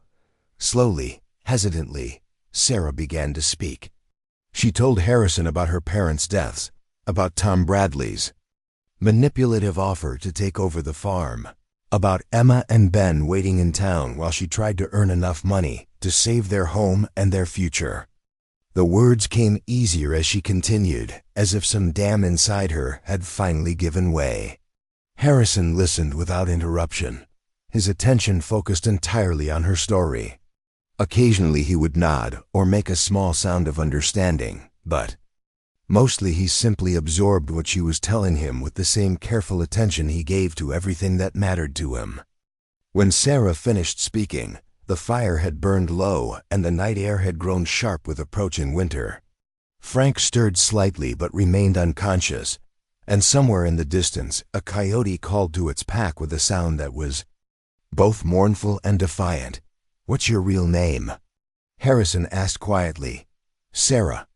Speaker 1: Slowly, hesitantly, Sarah began to speak. She told Harrison about her parents' deaths, about Tom Bradley's manipulative offer to take over the farm, about Emma and Ben waiting in town while she tried to earn enough money to save their home and their future. The words came easier as she continued, as if some dam inside her had finally given way. Harrison listened without interruption, his attention focused entirely on her story. Occasionally he would nod or make a small sound of understanding, but mostly he simply absorbed what she was telling him with the same careful attention he gave to everything that mattered to him. When Sarah finished speaking, the fire had burned low and the night air had grown sharp with approaching winter. Frank stirred slightly but remained unconscious, and somewhere in the distance a coyote called to its pack with a sound that was both mournful and defiant. "What's your real name?" Harrison asked quietly. "Sarah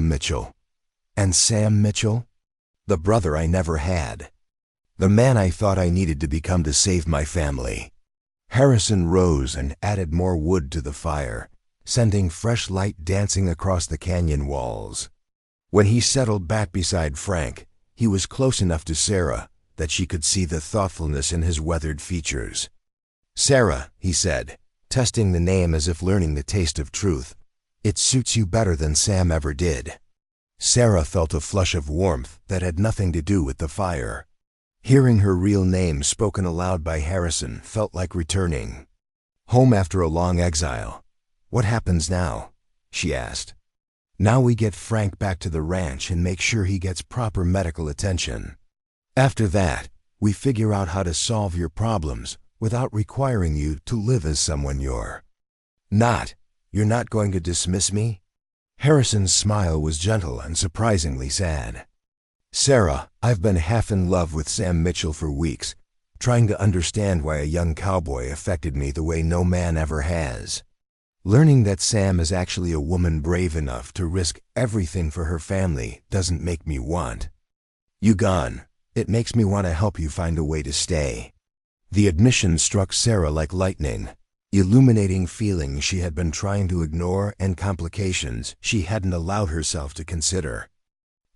Speaker 1: Mitchell." "And Sam Mitchell?" "The brother I never had. The man I thought I needed to become to save my family." Harrison rose and added more wood to the fire, sending fresh light dancing across the canyon walls. When he settled back beside Frank, he was close enough to Sarah that she could see the thoughtfulness in his weathered features. "Sarah," he said, testing the name as if learning the taste of truth, "it suits you better than Sam ever did." Sarah felt a flush of warmth that had nothing to do with the fire. Hearing her real name spoken aloud by Harrison felt like returning home after a long exile. "What happens now?" she asked. "Now we get Frank back to the ranch and make sure he gets proper medical attention. After that, we figure out how to solve your problems without requiring you to live as someone you're not. You're not going to dismiss me?" Harrison's smile was gentle and surprisingly sad. "Sarah, I've been half in love with Sam Mitchell for weeks, trying to understand why a young cowboy affected me the way no man ever has. Learning that Sam is actually a woman brave enough to risk everything for her family doesn't make me want you gone. It makes me want to help you find a way to stay." The admission struck Sarah like lightning, illuminating feelings she had been trying to ignore and complications she hadn't allowed herself to consider.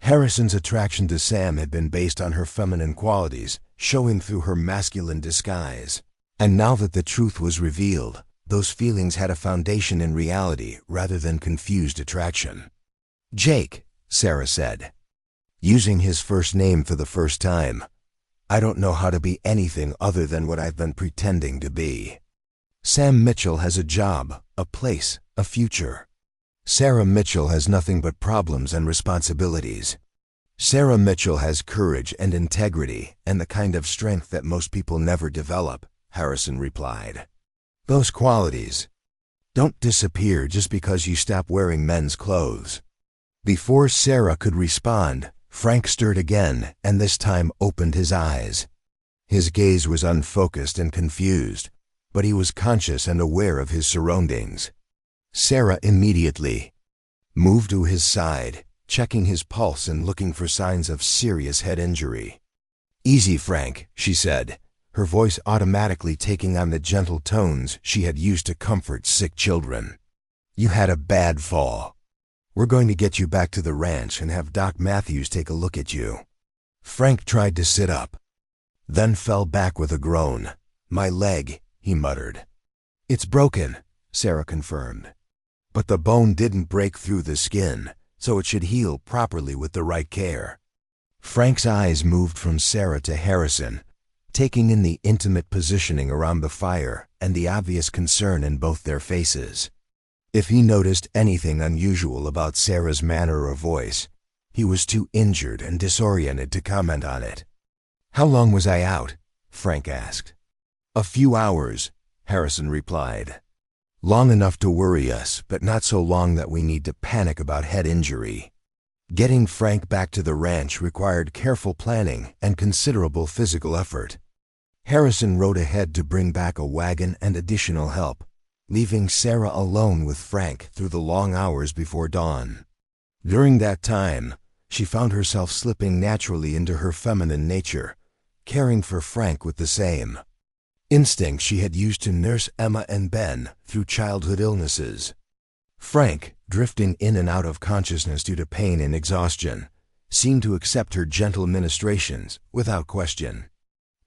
Speaker 1: Harrison's attraction to Sam had been based on her feminine qualities, showing through her masculine disguise. And now that the truth was revealed, those feelings had a foundation in reality rather than confused attraction. "Jake," Sarah said, using his first name for the first time, "I don't know how to be anything other than what I've been pretending to be. Sam Mitchell has a job, a place, a future. Sarah Mitchell has nothing but problems and responsibilities. Sarah Mitchell has courage and integrity and the kind of strength that most people never develop," Harrison replied. "Those qualities don't disappear just because you stop wearing men's clothes." Before Sarah could respond, Frank stirred again and this time opened his eyes. His gaze was unfocused and confused, but he was conscious and aware of his surroundings. Sarah immediately moved to his side, checking his pulse and looking for signs of serious head injury. "Easy, Frank," she said, her voice automatically taking on the gentle tones she had used to comfort sick children. "You had a bad fall. We're going to get you back to the ranch and have Doc Matthews take a look at you." Frank tried to sit up, then fell back with a groan. "My leg," he muttered. "It's broken," Sarah confirmed. "But the bone didn't break through the skin, so it should heal properly with the right care." Frank's eyes moved from Sarah to Harrison, taking in the intimate positioning around the fire and the obvious concern in both their faces. If he noticed anything unusual about Sarah's manner or voice, he was too injured and disoriented to comment on it. "How long was I out?" Frank asked. "A few hours," Harrison replied. "Long enough to worry us, but not so long that we need to panic about head injury." Getting Frank back to the ranch required careful planning and considerable physical effort. Harrison rode ahead to bring back a wagon and additional help, leaving Sarah alone with Frank through the long hours before dawn. During that time, she found herself slipping naturally into her feminine nature, caring for Frank with the same instinct she had used to nurse Emma and Ben through childhood illnesses. Frank, drifting in and out of consciousness due to pain and exhaustion, seemed to accept her gentle ministrations without question.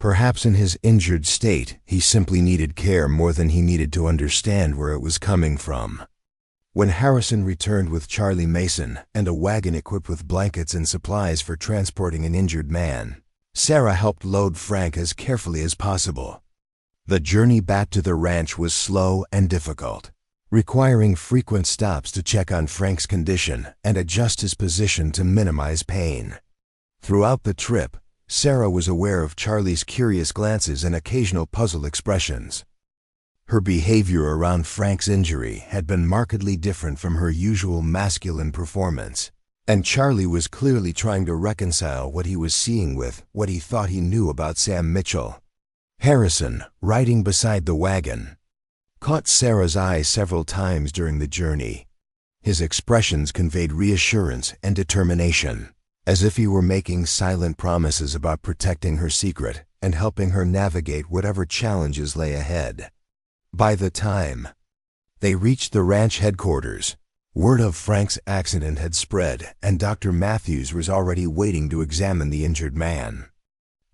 Speaker 1: Perhaps in his injured state, he simply needed care more than he needed to understand where it was coming from. When Harrison returned with Charlie Mason and a wagon equipped with blankets and supplies for transporting an injured man, Sarah helped load Frank as carefully as possible. The journey back to the ranch was slow and difficult, requiring frequent stops to check on Frank's condition and adjust his position to minimize pain. Throughout the trip, Sarah was aware of Charlie's curious glances and occasional puzzled expressions. Her behavior around Frank's injury had been markedly different from her usual masculine performance, and Charlie was clearly trying to reconcile what he was seeing with what he thought he knew about Sam Mitchell. Harrison, riding beside the wagon, caught Sarah's eye several times during the journey. His expressions conveyed reassurance and determination, as if he were making silent promises about protecting her secret and helping her navigate whatever challenges lay ahead. By the time they reached the ranch headquarters, word of Frank's accident had spread and Dr. Matthews was already waiting to examine the injured man.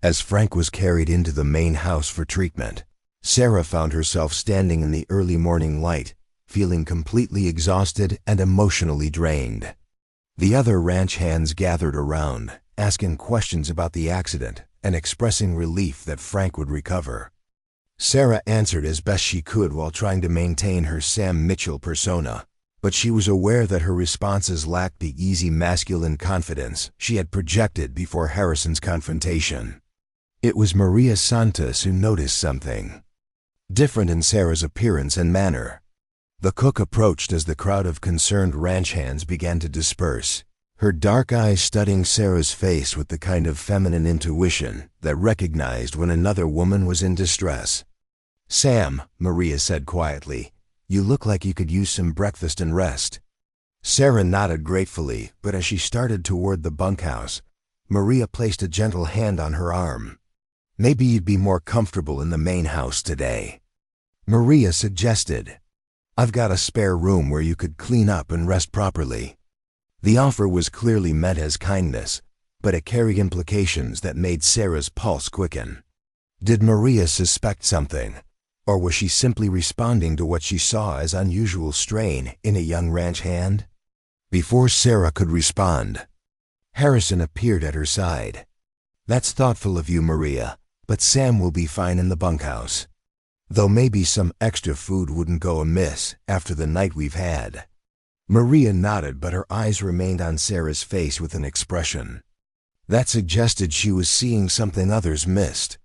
Speaker 1: As Frank was carried into the main house for treatment, Sarah found herself standing in the early morning light, feeling completely exhausted and emotionally drained. The other ranch hands gathered around, asking questions about the accident and expressing relief that Frank would recover. Sarah answered as best she could while trying to maintain her Sam Mitchell persona, but she was aware that her responses lacked the easy masculine confidence she had projected before Harrison's confrontation. It was Maria Santos who noticed something different in Sarah's appearance and manner. The cook approached as the crowd of concerned ranch hands began to disperse, her dark eyes studying Sarah's face with the kind of feminine intuition that recognized when another woman was in distress. "Sam," Maria said quietly, "you look like you could use some breakfast and rest." Sarah nodded gratefully, but as she started toward the bunkhouse, Maria placed a gentle hand on her arm. "Maybe you'd be more comfortable in the main house today," Maria suggested. "I've got a spare room where you could clean up and rest properly." The offer was clearly meant as kindness, but it carried implications that made Sarah's pulse quicken. Did Maria suspect something, or was she simply responding to what she saw as unusual strain in a young ranch hand? Before Sarah could respond, Harrison appeared at her side. "That's thoughtful of you, Maria, but Sam will be fine in the bunkhouse. Though maybe some extra food wouldn't go amiss after the night we've had." Maria nodded, but her eyes remained on Sarah's face with an expression that suggested she was seeing something others missed.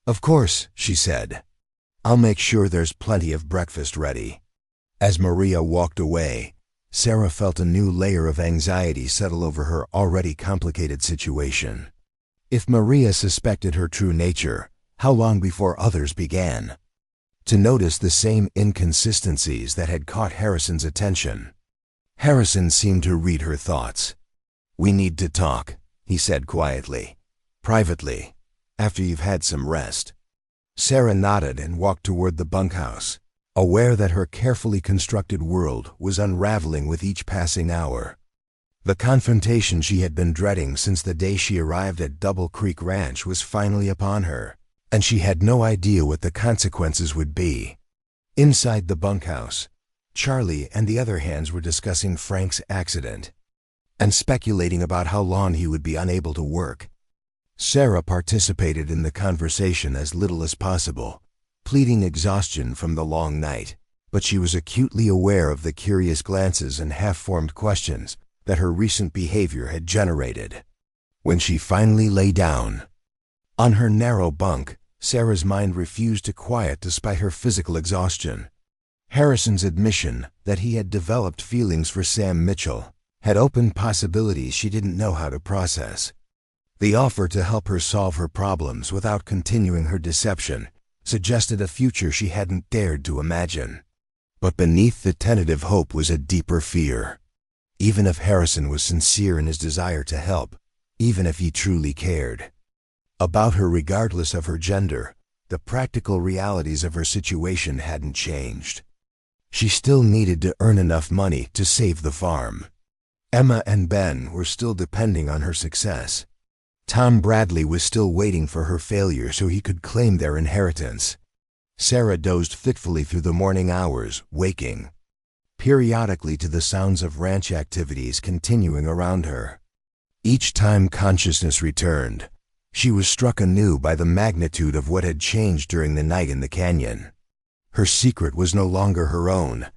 Speaker 1: "Of course," she said. "I'll make sure there's plenty of breakfast ready." As Maria walked away, Sarah felt a new layer of anxiety settle over her already complicated situation. If Maria suspected her true nature, how long before others began to notice the same inconsistencies that had caught Harrison's attention? Harrison seemed to read her thoughts. "We need to talk," he said quietly. "Privately, after you've had some rest." Sarah nodded and walked toward the bunkhouse, aware that her carefully constructed world was unraveling with each passing hour. The confrontation she had been dreading since the day she arrived at Double Creek Ranch was finally upon her, and she had no idea what the consequences would be. Inside the bunkhouse, Charlie and the other hands were discussing Frank's accident and speculating about how long he would be unable to work. Sarah participated in the conversation as little as possible, pleading exhaustion from the long night, but she was acutely aware of the curious glances and half-formed questions that her recent behavior had generated. When she finally lay down on her narrow bunk, Sarah's mind refused to quiet despite her physical exhaustion. Harrison's admission that he had developed feelings for Sam Mitchell had opened possibilities she didn't know how to process. The offer to help her solve her problems without continuing her deception suggested a future she hadn't dared to imagine. But beneath the tentative hope was a deeper fear. Even if Harrison was sincere in his desire to help, even if he truly cared about her regardless of her gender, the practical realities of her situation hadn't changed. She still needed to earn enough money to save the farm. Emma and Ben were still depending on her success. Tom Bradley was still waiting for her failure so he could claim their inheritance. Sarah dozed fitfully through the morning hours, waking periodically to the sounds of ranch activities continuing around her. Each time consciousness returned, she was struck anew by the magnitude of what had changed during the night in the canyon. Her secret was no longer her own,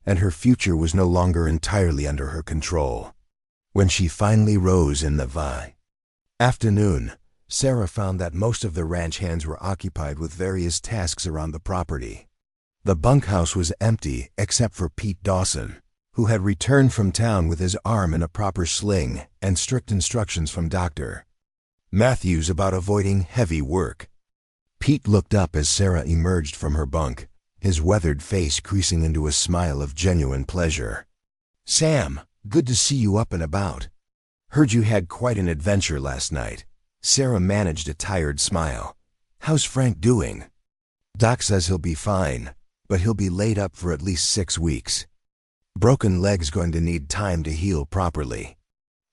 Speaker 1: and her future was no longer entirely under her control. When she finally rose in the afternoon, Sarah found that most of the ranch hands were occupied with various tasks around the property. The bunkhouse was empty except for Pete Dawson, who had returned from town with his arm in a proper sling and strict instructions from Dr. Matthews about avoiding heavy work. Pete looked up as Sarah emerged from her bunk, his weathered face creasing into a smile of genuine pleasure. "Sam, good to see you up and about. Heard you had quite an adventure last night." Sarah managed a tired smile. "How's Frank doing?" "Doc says he'll be fine, but he'll be laid up for at least 6 weeks. Broken leg's going to need time to heal properly."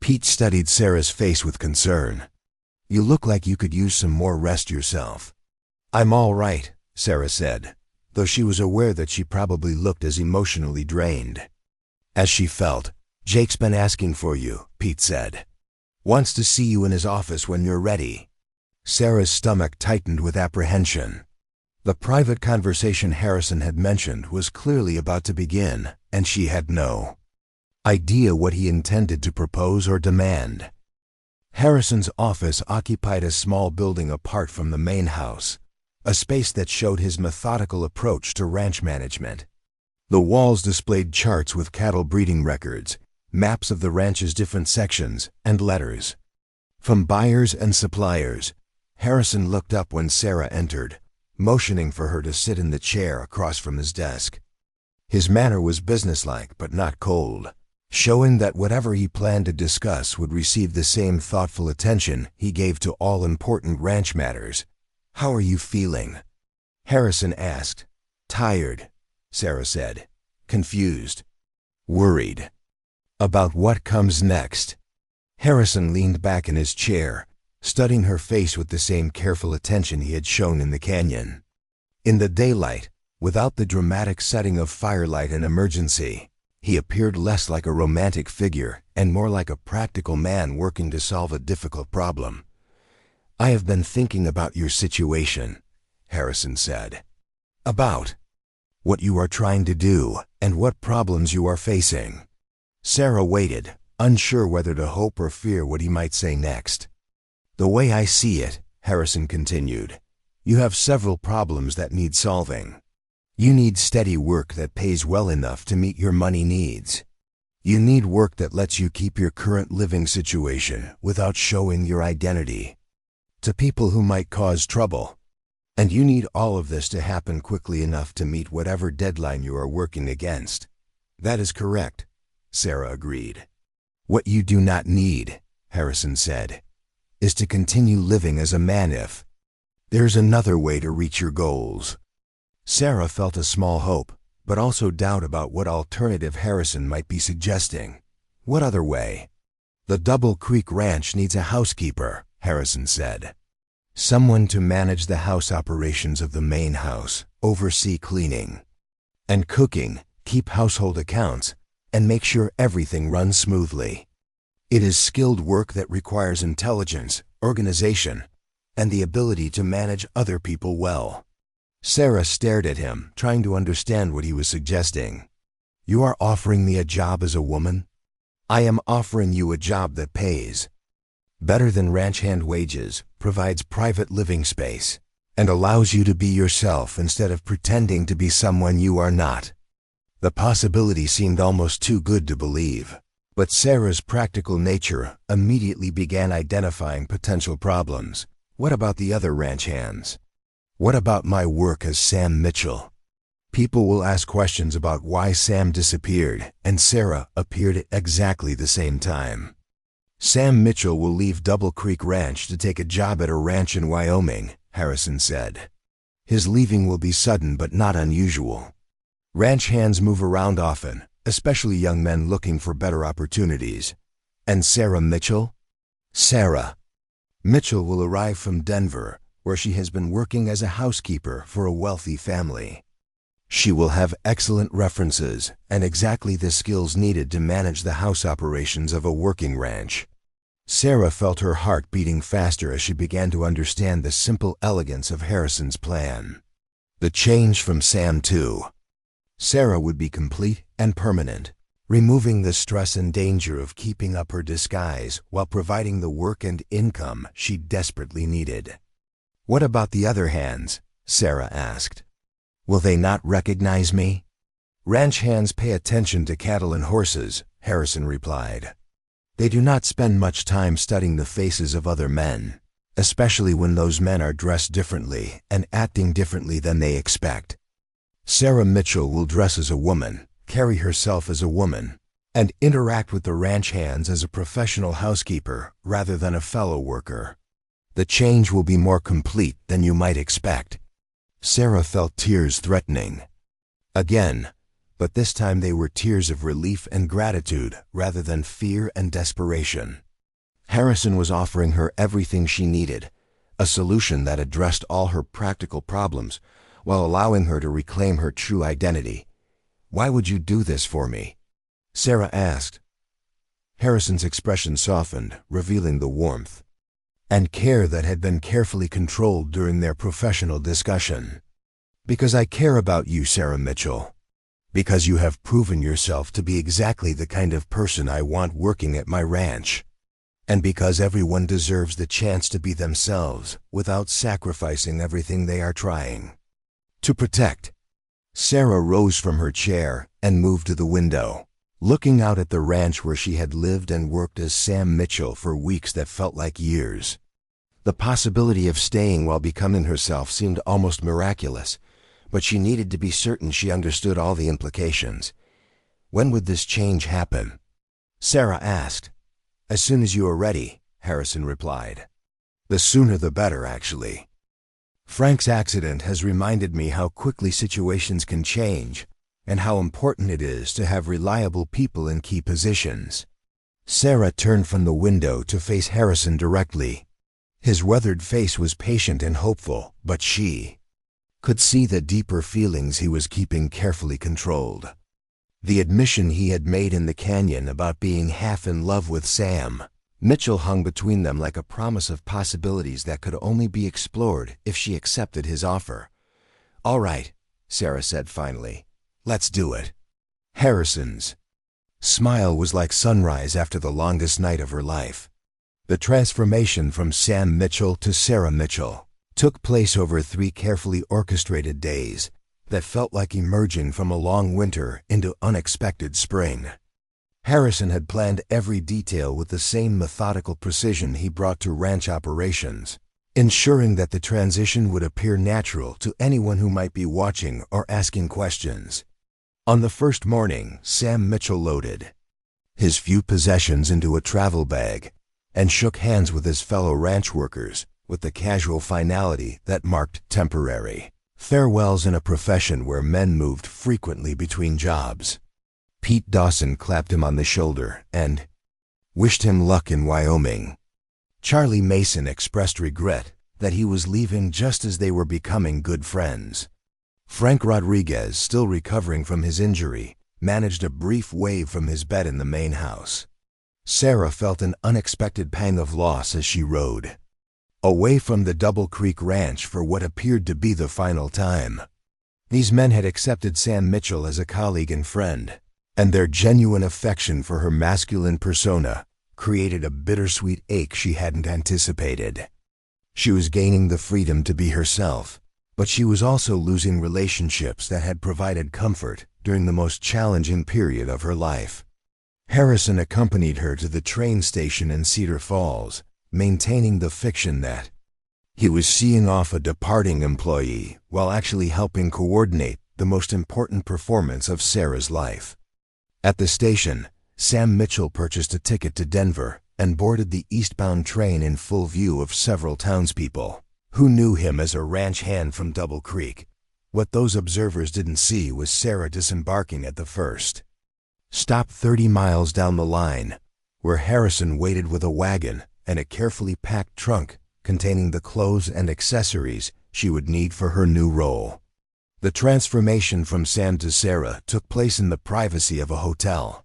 Speaker 1: Pete studied Sarah's face with concern. "You look like you could use some more rest yourself." "I'm all right," Sarah said, though she was aware that she probably looked as emotionally drained as she felt. "Jake's been asking for you," Pete said. "Wants to see you in his office when you're ready." Sarah's stomach tightened with apprehension. The private conversation Harrison had mentioned was clearly about to begin, and she had no idea what he intended to propose or demand. Harrison's office occupied a small building apart from the main house, a space that showed his methodical approach to ranch management. The walls displayed charts with cattle breeding records, maps of the ranch's different sections, and letters from buyers and suppliers. Harrison looked up when Sarah entered, motioning for her to sit in the chair across from his desk. His manner was businesslike but not cold, showing that whatever he planned to discuss would receive the same thoughtful attention he gave to all important ranch matters. "How are you feeling?" Harrison asked. "Tired," Sarah said, confused, worried. "About what comes next?" Harrison leaned back in his chair, studying her face with the same careful attention he had shown in the canyon. In the daylight, without the dramatic setting of firelight and emergency, he appeared less like a romantic figure and more like a practical man working to solve a difficult problem. "I have been thinking about your situation," Harrison said. "About what you are trying to do and what problems you are facing." Sarah waited, unsure whether to hope or fear what he might say next. "The way I see it," Harrison continued, "you have several problems that need solving. You need steady work that pays well enough to meet your money needs. You need work that lets you keep your current living situation without showing your identity to people who might cause trouble. And you need all of this to happen quickly enough to meet whatever deadline you are working against." "That is correct," Sarah agreed. "What you do not need," Harrison said, "is to continue living as a man if there's another way to reach your goals." Sarah felt a small hope, but also doubt about what alternative Harrison might be suggesting. "What other way?" "The Double Creek Ranch needs a housekeeper," Harrison said. "Someone to manage the house operations of the main house, oversee cleaning and cooking, keep household accounts, and make sure everything runs smoothly. It is skilled work that requires intelligence, organization, and the ability to manage other people well." Sarah stared at him, trying to understand what he was suggesting. "You are offering me a job as a woman?" "I am offering you a job that pays better than ranch hand wages, provides private living space, and allows you to be yourself instead of pretending to be someone you are not." The possibility seemed almost too good to believe, but Sarah's practical nature immediately began identifying potential problems. "What about the other ranch hands? What about my work as Sam Mitchell? People will ask questions about why Sam disappeared and Sarah appeared at exactly the same time. Sam Mitchell will leave Double Creek Ranch to take a job at a ranch in Wyoming," Harrison said. His leaving will be sudden but not unusual. Ranch hands move around often, especially young men looking for better opportunities. And Sarah Mitchell? Sarah Mitchell will arrive from Denver, where she has been working as a housekeeper for a wealthy family. She will have excellent references and exactly the skills needed to manage the house operations of a working ranch. Sarah felt her heart beating faster as she began to understand the simple elegance of Harrison's plan. The change from Sam to Sarah would be complete and permanent, removing the stress and danger of keeping up her disguise while providing the work and income she desperately needed. "What about the other hands?" Sarah asked. "Will they not recognize me?" "Ranch hands pay attention to cattle and horses," Harrison replied. "They do not spend much time studying the faces of other men, especially when those men are dressed differently and acting differently than they expect. Sarah Mitchell will dress as a woman, carry herself as a woman, and interact with the ranch hands as a professional housekeeper rather than a fellow worker. The change will be more complete than you might expect." Sarah felt tears threatening. Again, but this time they were tears of relief and gratitude rather than fear and desperation. Harrison was offering her everything she needed, a solution that addressed all her practical problems while allowing her to reclaim her true identity. "Why would you do this for me?" Sarah asked. Harrison's expression softened, revealing the warmth and care that had been carefully controlled during their professional discussion. "Because I care about you, Sarah Mitchell. Because you have proven yourself to be exactly the kind of person I want working at my ranch. And because everyone deserves the chance to be themselves without sacrificing everything they are trying to protect." Sarah rose from her chair and moved to the window, looking out at the ranch where she had lived and worked as Sam Mitchell for weeks that felt like years. The possibility of staying while becoming herself seemed almost miraculous, but she needed to be certain she understood all the implications. "When would this change happen?" Sarah asked. "As soon as you are ready," Harrison replied. "The sooner the better, actually. Frank's accident has reminded me how quickly situations can change and how important it is to have reliable people in key positions." Sarah turned from the window to face Harrison directly. His weathered face was patient and hopeful, but she could see the deeper feelings he was keeping carefully controlled. The admission he had made in the canyon about being half in love with Sam Mitchell hung between them like a promise of possibilities that could only be explored if she accepted his offer. "All right," Sarah said finally. "Let's do it." Harrison's smile was like sunrise after the longest night of her life. The transformation from Sam Mitchell to Sarah Mitchell took place over 3 carefully orchestrated days that felt like emerging from a long winter into unexpected spring. Harrison had planned every detail with the same methodical precision he brought to ranch operations, ensuring that the transition would appear natural to anyone who might be watching or asking questions. On the first morning, Sam Mitchell loaded his few possessions into a travel bag and shook hands with his fellow ranch workers with the casual finality that marked temporary farewells in a profession where men moved frequently between jobs. Pete Dawson clapped him on the shoulder and wished him luck in Wyoming. Charlie Mason expressed regret that he was leaving just as they were becoming good friends. Frank Rodriguez, still recovering from his injury, managed a brief wave from his bed in the main house. Sarah felt an unexpected pang of loss as she rode away from the Double Creek Ranch for what appeared to be the final time. These men had accepted Sam Mitchell as a colleague and friend, and their genuine affection for her masculine persona created a bittersweet ache she hadn't anticipated. She was gaining the freedom to be herself, but she was also losing relationships that had provided comfort during the most challenging period of her life. Harrison accompanied her to the train station in Cedar Falls, maintaining the fiction that he was seeing off a departing employee while actually helping coordinate the most important performance of Sarah's life. At the station, Sam Mitchell purchased a ticket to Denver and boarded the eastbound train in full view of several townspeople. who knew him as a ranch hand from Double Creek. What those observers didn't see was Sarah disembarking at the first stop 30 miles down the line, where Harrison waited with a wagon and a carefully packed trunk containing the clothes and accessories she would need for her new role. The transformation from Sam to Sarah took place in the privacy of a hotel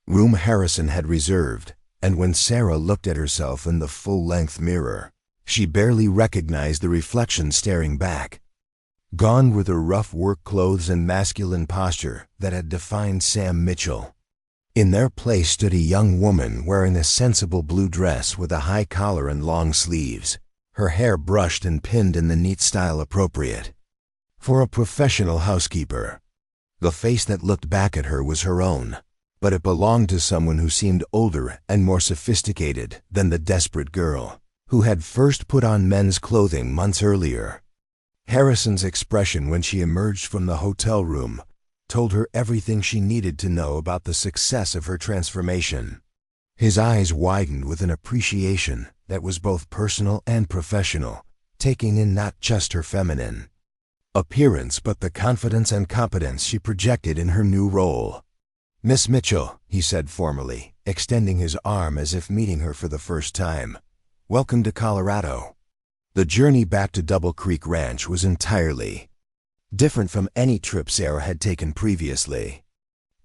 Speaker 1: room Harrison had reserved, and when Sarah looked at herself in the full-length mirror, she barely recognized the reflection staring back. Gone were the rough work clothes and masculine posture that had defined Sam Mitchell. In their place stood a young woman wearing a sensible blue dress with a high collar and long sleeves, her hair brushed and pinned in the neat style appropriate for a professional housekeeper. The face that looked back at her was her own, but it belonged to someone who seemed older and more sophisticated than the desperate girl who had first put on men's clothing months earlier. Harrison's expression when she emerged from the hotel room told her everything she needed to know about the success of her transformation. His eyes widened with an appreciation that was both personal and professional, taking in not just her feminine appearance but the confidence and competence she projected in her new role. "Miss Mitchell," he said formally, extending his arm as if meeting her for the first time. "Welcome to Colorado." The journey back to Double Creek Ranch was entirely different from any trip Sarah had taken previously.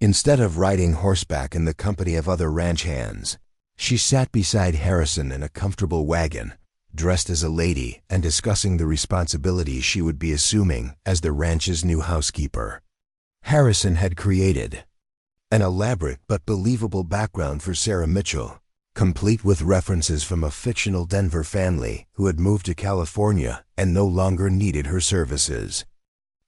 Speaker 1: Instead of riding horseback in the company of other ranch hands, she sat beside Harrison in a comfortable wagon, dressed as a lady and discussing the responsibilities she would be assuming as the ranch's new housekeeper. Harrison had created an elaborate but believable background for Sarah Mitchell, complete with references from a fictional Denver family who had moved to California and no longer needed her services.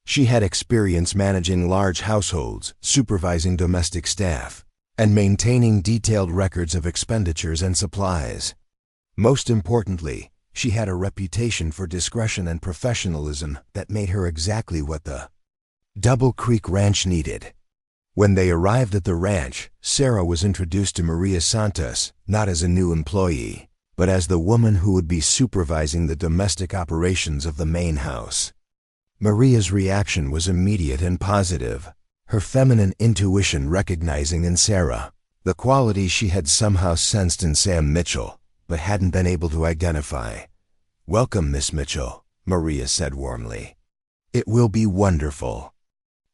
Speaker 1: She had experience managing large households, supervising domestic staff, and maintaining detailed records of expenditures and supplies. Most importantly, she had a reputation for discretion and professionalism that made her exactly what the Double Creek Ranch needed. When they arrived at the ranch, Sarah was introduced to Maria Santos, not as a new employee, but as the woman who would be supervising the domestic operations of the main house. Maria's reaction was immediate and positive, her feminine intuition recognizing in Sarah the qualities she had somehow sensed in Sam Mitchell, but hadn't been able to identify. "Welcome, Miss Mitchell," Maria said warmly. "It will be wonderful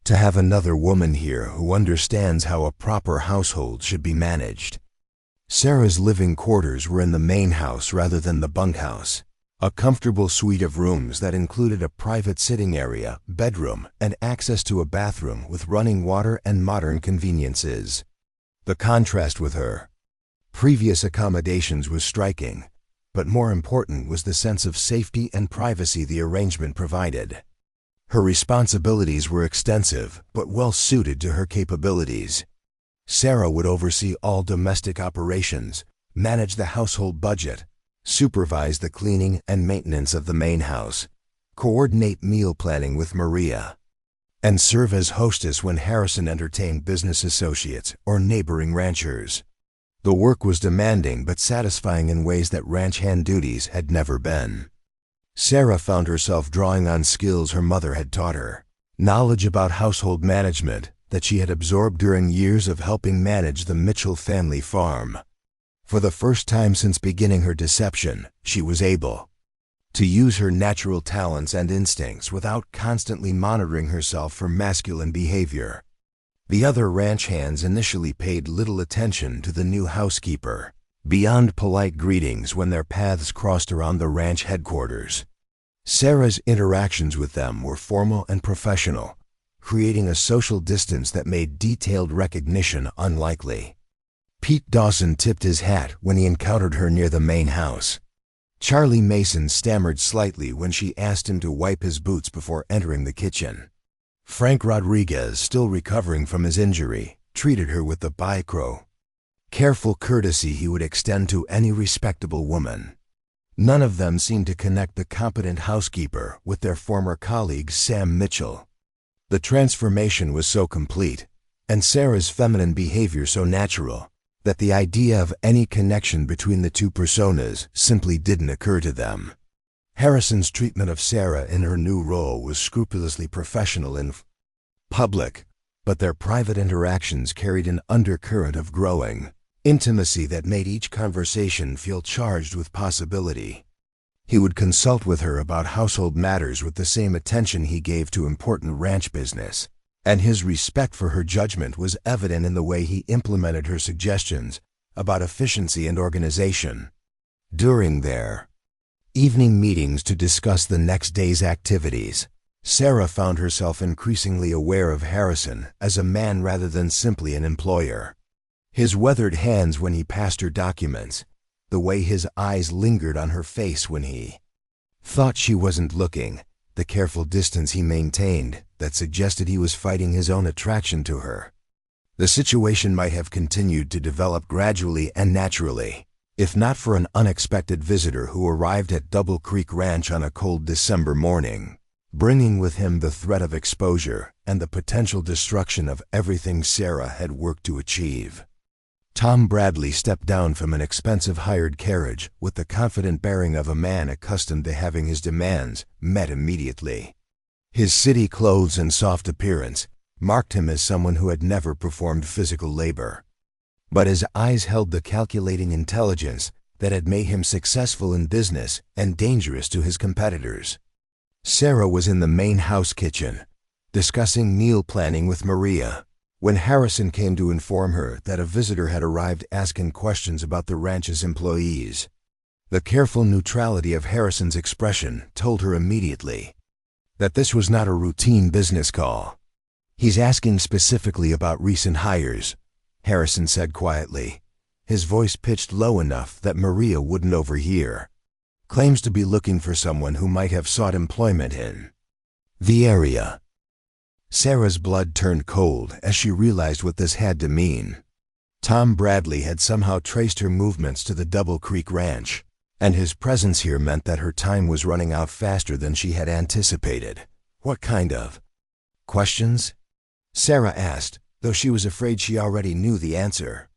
Speaker 1: to have another woman here who understands how a proper household should be managed." Sarah's living quarters were in the main house rather than the bunkhouse, a comfortable suite of rooms that included a private sitting area, bedroom, and access to a bathroom with running water and modern conveniences. The contrast with her previous accommodations was striking, but more important was the sense of safety and privacy the arrangement provided. Her responsibilities were extensive, but well suited to her capabilities. Sarah would oversee all domestic operations, manage the household budget, supervise the cleaning and maintenance of the main house, coordinate meal planning with Maria, and serve as hostess when Harrison entertained business associates or neighboring ranchers. The work was demanding but satisfying in ways that ranch hand duties had never been. Sarah found herself drawing on skills her mother had taught her, knowledge about household management that she had absorbed during years of helping manage the Mitchell family farm. For the first time since beginning her deception, she was able to use her natural talents and instincts without constantly monitoring herself for masculine behavior. The other ranch hands initially paid little attention to the new housekeeper, beyond polite greetings when their paths crossed around the ranch headquarters. Sarah's interactions with them were formal and professional, creating a social distance that made detailed recognition unlikely. Pete Dawson tipped his hat when he encountered her near the main house. Charlie Mason stammered slightly when she asked him to wipe his boots before entering the kitchen. Frank Rodriguez, still recovering from his injury, treated her with the careful courtesy he would extend to any respectable woman. None of them seemed to connect the competent housekeeper with their former colleague Sam Mitchell. The transformation was so complete, and Sarah's feminine behavior so natural, that the idea of any connection between the two personas simply didn't occur to them. Harrison's treatment of Sarah in her new role was scrupulously professional in public, but their private interactions carried an undercurrent of growing intimacy that made each conversation feel charged with possibility. He would consult with her about household matters with the same attention he gave to important ranch business, and his respect for her judgment was evident in the way he implemented her suggestions about efficiency and organization. During their evening meetings to discuss the next day's activities, Sarah found herself increasingly aware of Harrison as a man rather than simply an employer. His weathered hands when he passed her documents, the way his eyes lingered on her face when he thought she wasn't looking, the careful distance he maintained that suggested he was fighting his own attraction to her. The situation might have continued to develop gradually and naturally, if not for an unexpected visitor who arrived at Double Creek Ranch on a cold December morning, bringing with him the threat of exposure and the potential destruction of everything Sarah had worked to achieve. Tom Bradley stepped down from an expensive hired carriage with the confident bearing of a man accustomed to having his demands met immediately. His city clothes and soft appearance marked him as someone who had never performed physical labor. But his eyes held the calculating intelligence that had made him successful in business and dangerous to his competitors. Sarah was in the main house kitchen, discussing meal planning with Maria, when Harrison came to inform her that a visitor had arrived asking questions about the ranch's employees. The careful neutrality of Harrison's expression told her immediately that this was not a routine business call. "He's asking specifically about recent hires," Harrison said quietly, his voice pitched low enough that Maria wouldn't overhear. "Claims to be looking for someone who might have sought employment in the area." Sarah's blood turned cold as she realized what this had to mean. Tom Bradley had somehow traced her movements to the Double Creek Ranch, and his presence here meant that her time was running out faster than she had anticipated. "What kind of questions?" Sarah asked, though she was afraid she already knew the answer.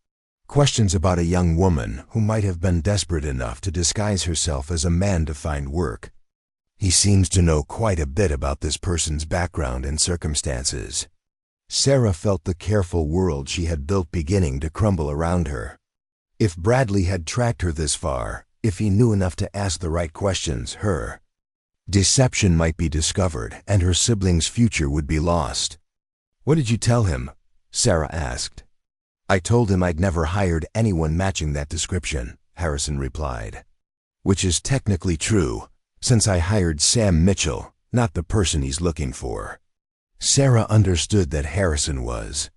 Speaker 1: "Questions about a young woman who might have been desperate enough to disguise herself as a man to find work. He seems to know quite a bit about this person's background and circumstances." Sarah felt the careful world she had built beginning to crumble around her. If Bradley had tracked her this far, if he knew enough to ask the right questions, her deception might be discovered and her sibling's future would be lost. "What did you tell him?" Sarah asked. "I told him I'd never hired anyone matching that description," Harrison replied. "Which is technically true, since I hired Sam Mitchell, not the person he's looking for." Sarah understood that Harrison was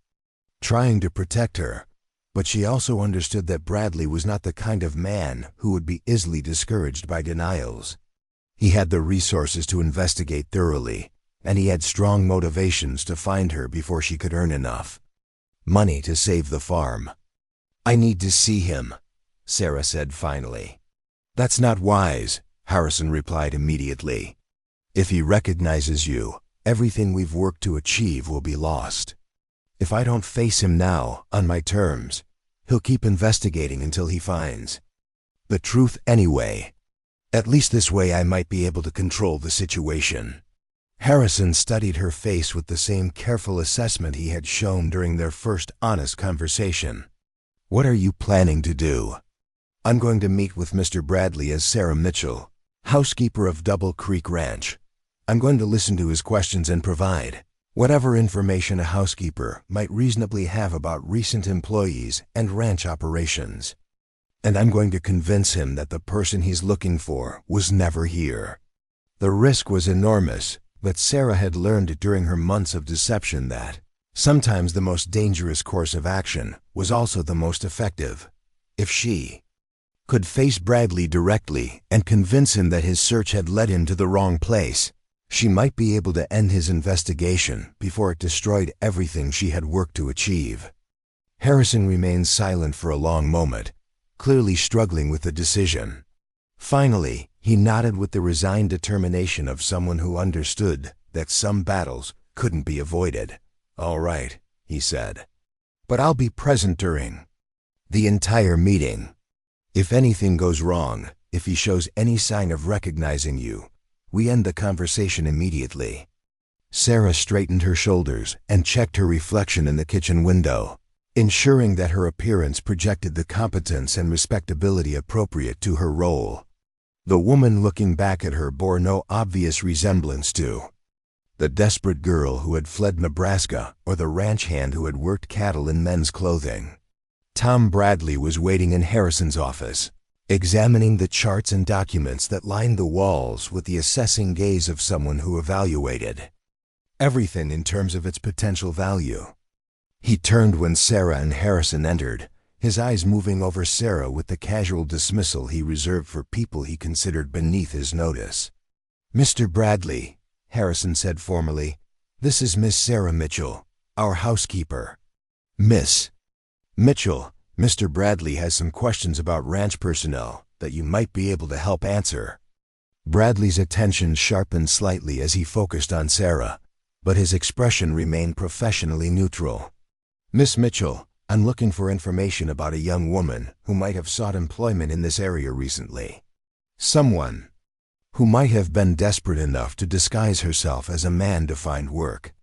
Speaker 1: trying to protect her, but she also understood that Bradley was not the kind of man who would be easily discouraged by denials. He had the resources to investigate thoroughly, and he had strong motivations to find her before she could earn enough money to save the farm. "I need to see him," Sarah said finally. "That's not wise," Harrison replied immediately. "If he recognizes you, everything we've worked to achieve will be lost. If I don't face him now, on my terms, he'll keep investigating until he finds the truth anyway. At least this way I might be able to control the situation." Harrison studied her face with the same careful assessment he had shown during their first honest conversation. "What are you planning to do?" "I'm going to meet with Mr. Bradley as Sarah Mitchell, housekeeper of Double Creek Ranch. I'm going to listen to his questions and provide whatever information a housekeeper might reasonably have about recent employees and ranch operations. And I'm going to convince him that the person he's looking for was never here." The risk was enormous, but Sarah had learned during her months of deception that sometimes the most dangerous course of action was also the most effective. If she could face Bradley directly and convince him that his search had led him to the wrong place, she might be able to end his investigation before it destroyed everything she had worked to achieve. Harrison remained silent for a long moment, clearly struggling with the decision. Finally, he nodded with the resigned determination of someone who understood that some battles couldn't be avoided. "All right," he said. "But I'll be present during the entire meeting. If anything goes wrong, If he shows any sign of recognizing you, we end the conversation immediately." Sarah straightened her shoulders and checked her reflection in the kitchen window, ensuring that her appearance projected the competence and respectability appropriate to her role. The woman looking back at her bore no obvious resemblance to the desperate girl who had fled Nebraska or the ranch hand who had worked cattle in men's clothing. Tom Bradley was waiting in Harrison's office, examining the charts and documents that lined the walls with the assessing gaze of someone who evaluated everything in terms of its potential value. He turned when Sarah and Harrison entered, his eyes moving over Sarah with the casual dismissal he reserved for people he considered beneath his notice. "Mr. Bradley," Harrison said formally, "this is Miss Sarah Mitchell, our housekeeper." "Miss Mitchell, Mr. Bradley has some questions about ranch personnel that you might be able to help answer." Bradley's attention sharpened slightly as he focused on Sarah, but his expression remained professionally neutral. "Miss Mitchell, I'm looking for information about a young woman who might have sought employment in this area recently. Someone who might have been desperate enough to disguise herself as a man to find work."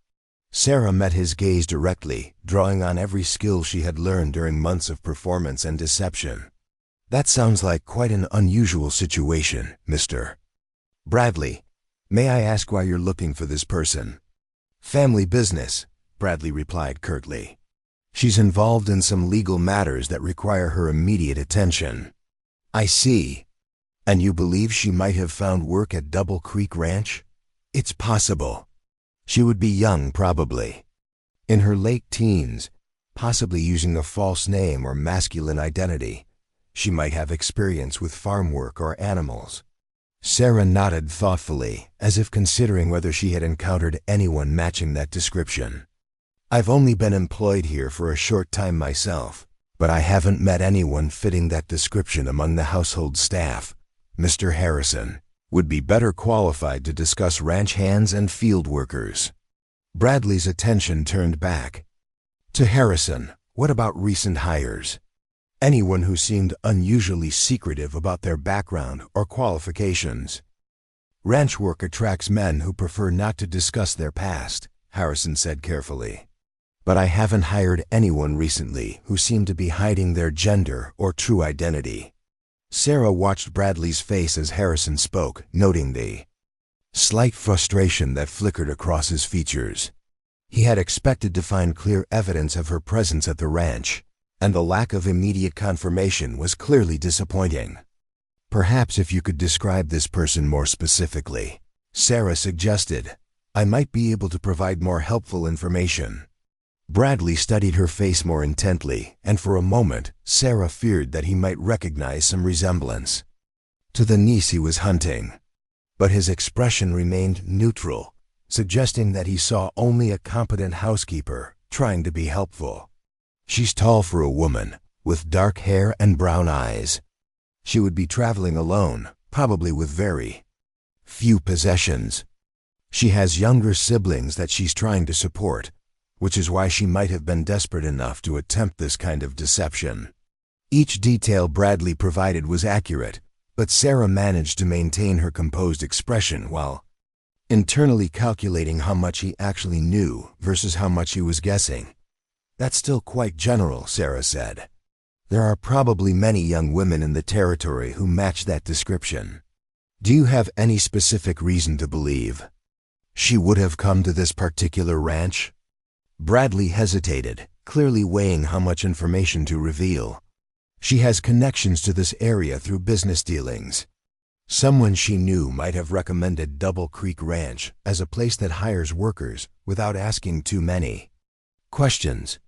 Speaker 1: Sarah met his gaze directly, drawing on every skill she had learned during months of performance and deception. "That sounds like quite an unusual situation, Mr. Bradley. May I ask why you're looking for this person?" "Family business," Bradley replied curtly. "She's involved in some legal matters that require her immediate attention." "I see. And you believe she might have found work at Double Creek Ranch?" "It's possible. She would be young, probably. In her late teens, possibly using a false name or masculine identity. She might have experience with farm work or animals." Sarah nodded thoughtfully, as if considering whether she had encountered anyone matching that description. "I've only been employed here for a short time myself, but I haven't met anyone fitting that description among the household staff. Mr. Harrison would be better qualified to discuss ranch hands and field workers." Bradley's attention turned back to Harrison. "What about recent hires? Anyone who seemed unusually secretive about their background or qualifications?" "Ranch work attracts men who prefer not to discuss their past," Harrison said carefully. "But I haven't hired anyone recently who seemed to be hiding their gender or true identity." Sarah watched Bradley's face as Harrison spoke, noting the slight frustration that flickered across his features. He had expected to find clear evidence of her presence at the ranch, and the lack of immediate confirmation was clearly disappointing. "Perhaps if you could describe this person more specifically," Sarah suggested, "I might be able to provide more helpful information." Bradley studied her face more intently, and for a moment, Sarah feared that he might recognize some resemblance to the niece he was hunting. But his expression remained neutral, suggesting that he saw only a competent housekeeper trying to be helpful. "She's tall for a woman, with dark hair and brown eyes. She would be traveling alone, probably with very few possessions. She has younger siblings that she's trying to support, which is why she might have been desperate enough to attempt this kind of deception." Each detail Bradley provided was accurate, but Sarah managed to maintain her composed expression while internally calculating how much he actually knew versus how much he was guessing. "That's still quite general," Sarah said. "There are probably many young women in the territory who match that description. Do you have any specific reason to believe she would have come to this particular ranch?" Bradley hesitated, clearly weighing how much information to reveal. "She has connections to this area through business dealings. Someone she knew might have recommended Double Creek Ranch as a place that hires workers without asking too many questions."